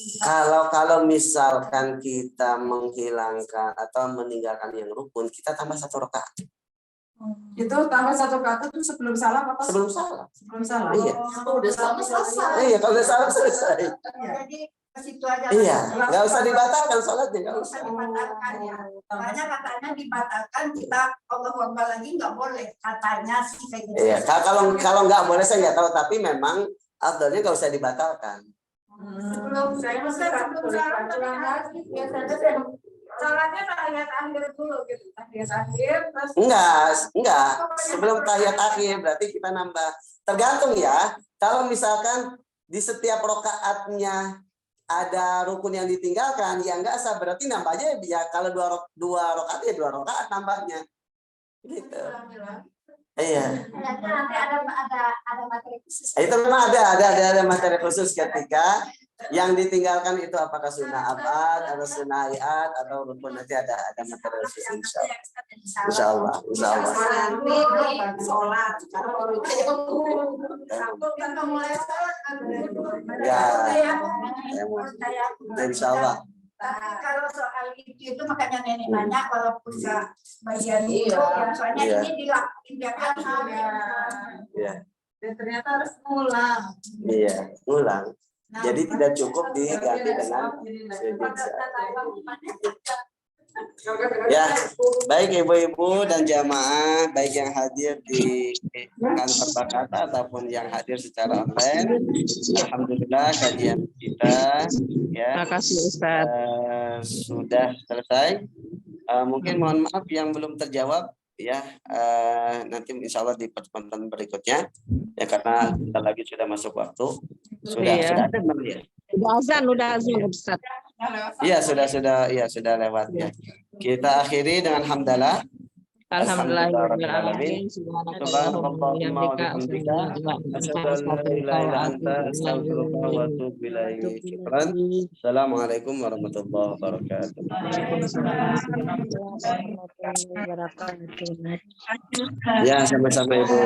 kalau misalkan kita menghilangkan atau meninggalkan yang rukun, kita tambah 1 rakaat. Itu tambah 1 kata tuh sebelum salam apa? Sebelum salam. Sebelum salam. Iya. Udah selesai. Iya, kalau udah salam selesai. jadi ke situ aja Iya, nggak usah dibatalkan sholatnya, nggak nggak usah. usah dibatalkan ya makanya katanya dibatalkan kita Allahu Akbar lagi nggak boleh katanya sih kayak gitu. Iya, kalau nggak boleh saya nggak tahu, tapi memang afdalnya nggak usah dibatalkan. Sebelum saya sebelum salam ulang lagi biasanya saya salatnya tahiyat akhir dulu gitu. Tahiyat akhir terus Enggak. Sebelum tahiyat akhir berarti kita nambah. Tergantung ya. Kalau misalkan di setiap rokaatnya ada rukun yang ditinggalkan, ya enggak sah, berarti nambahnya ya kalau 2 rokaat ya 2 rokaat nambahnya. Gitu. Iya. nanti ada materi khusus Itu memang ada materi khusus ketika yang ditinggalkan itu apakah sunnah abad atau sunnah hayat atau rukun, nanti ada materi khusus insya Allah. Nanti di sholat. kita mulai sholat Ya, insya Allah. tapi kalau soal itu makanya nenek nanya walaupun nggak bagian itu ya soalnya Iya. ini dilakuin tiap hari Iya. dan ternyata harus ngulang. Iya, ngulang. Nah, Jadi tidak cukup diganti dengan ya. Baik ibu-ibu dan jamaah, baik yang hadir di kantor Bakata ataupun yang hadir secara online. Alhamdulillah kajian kita ya sudah selesai. Mungkin mohon maaf yang belum terjawab ya, nanti insya Allah di pertemuan berikutnya ya, karena kita lagi sudah masuk waktu. Sudah ada belum ya? Udah azan Ustaz. Iya sudah lewat ya. Kita akhiri dengan hamdalah. Alhamdulillahirobbilalamin. Subhanallahumma wa bihamdika asyhadu an la ilaha illa anta astaghfiruka wa atubu ilaik. Assalamualaikum warahmatullahi wabarakatuh. Ya, sama-sama Ibu.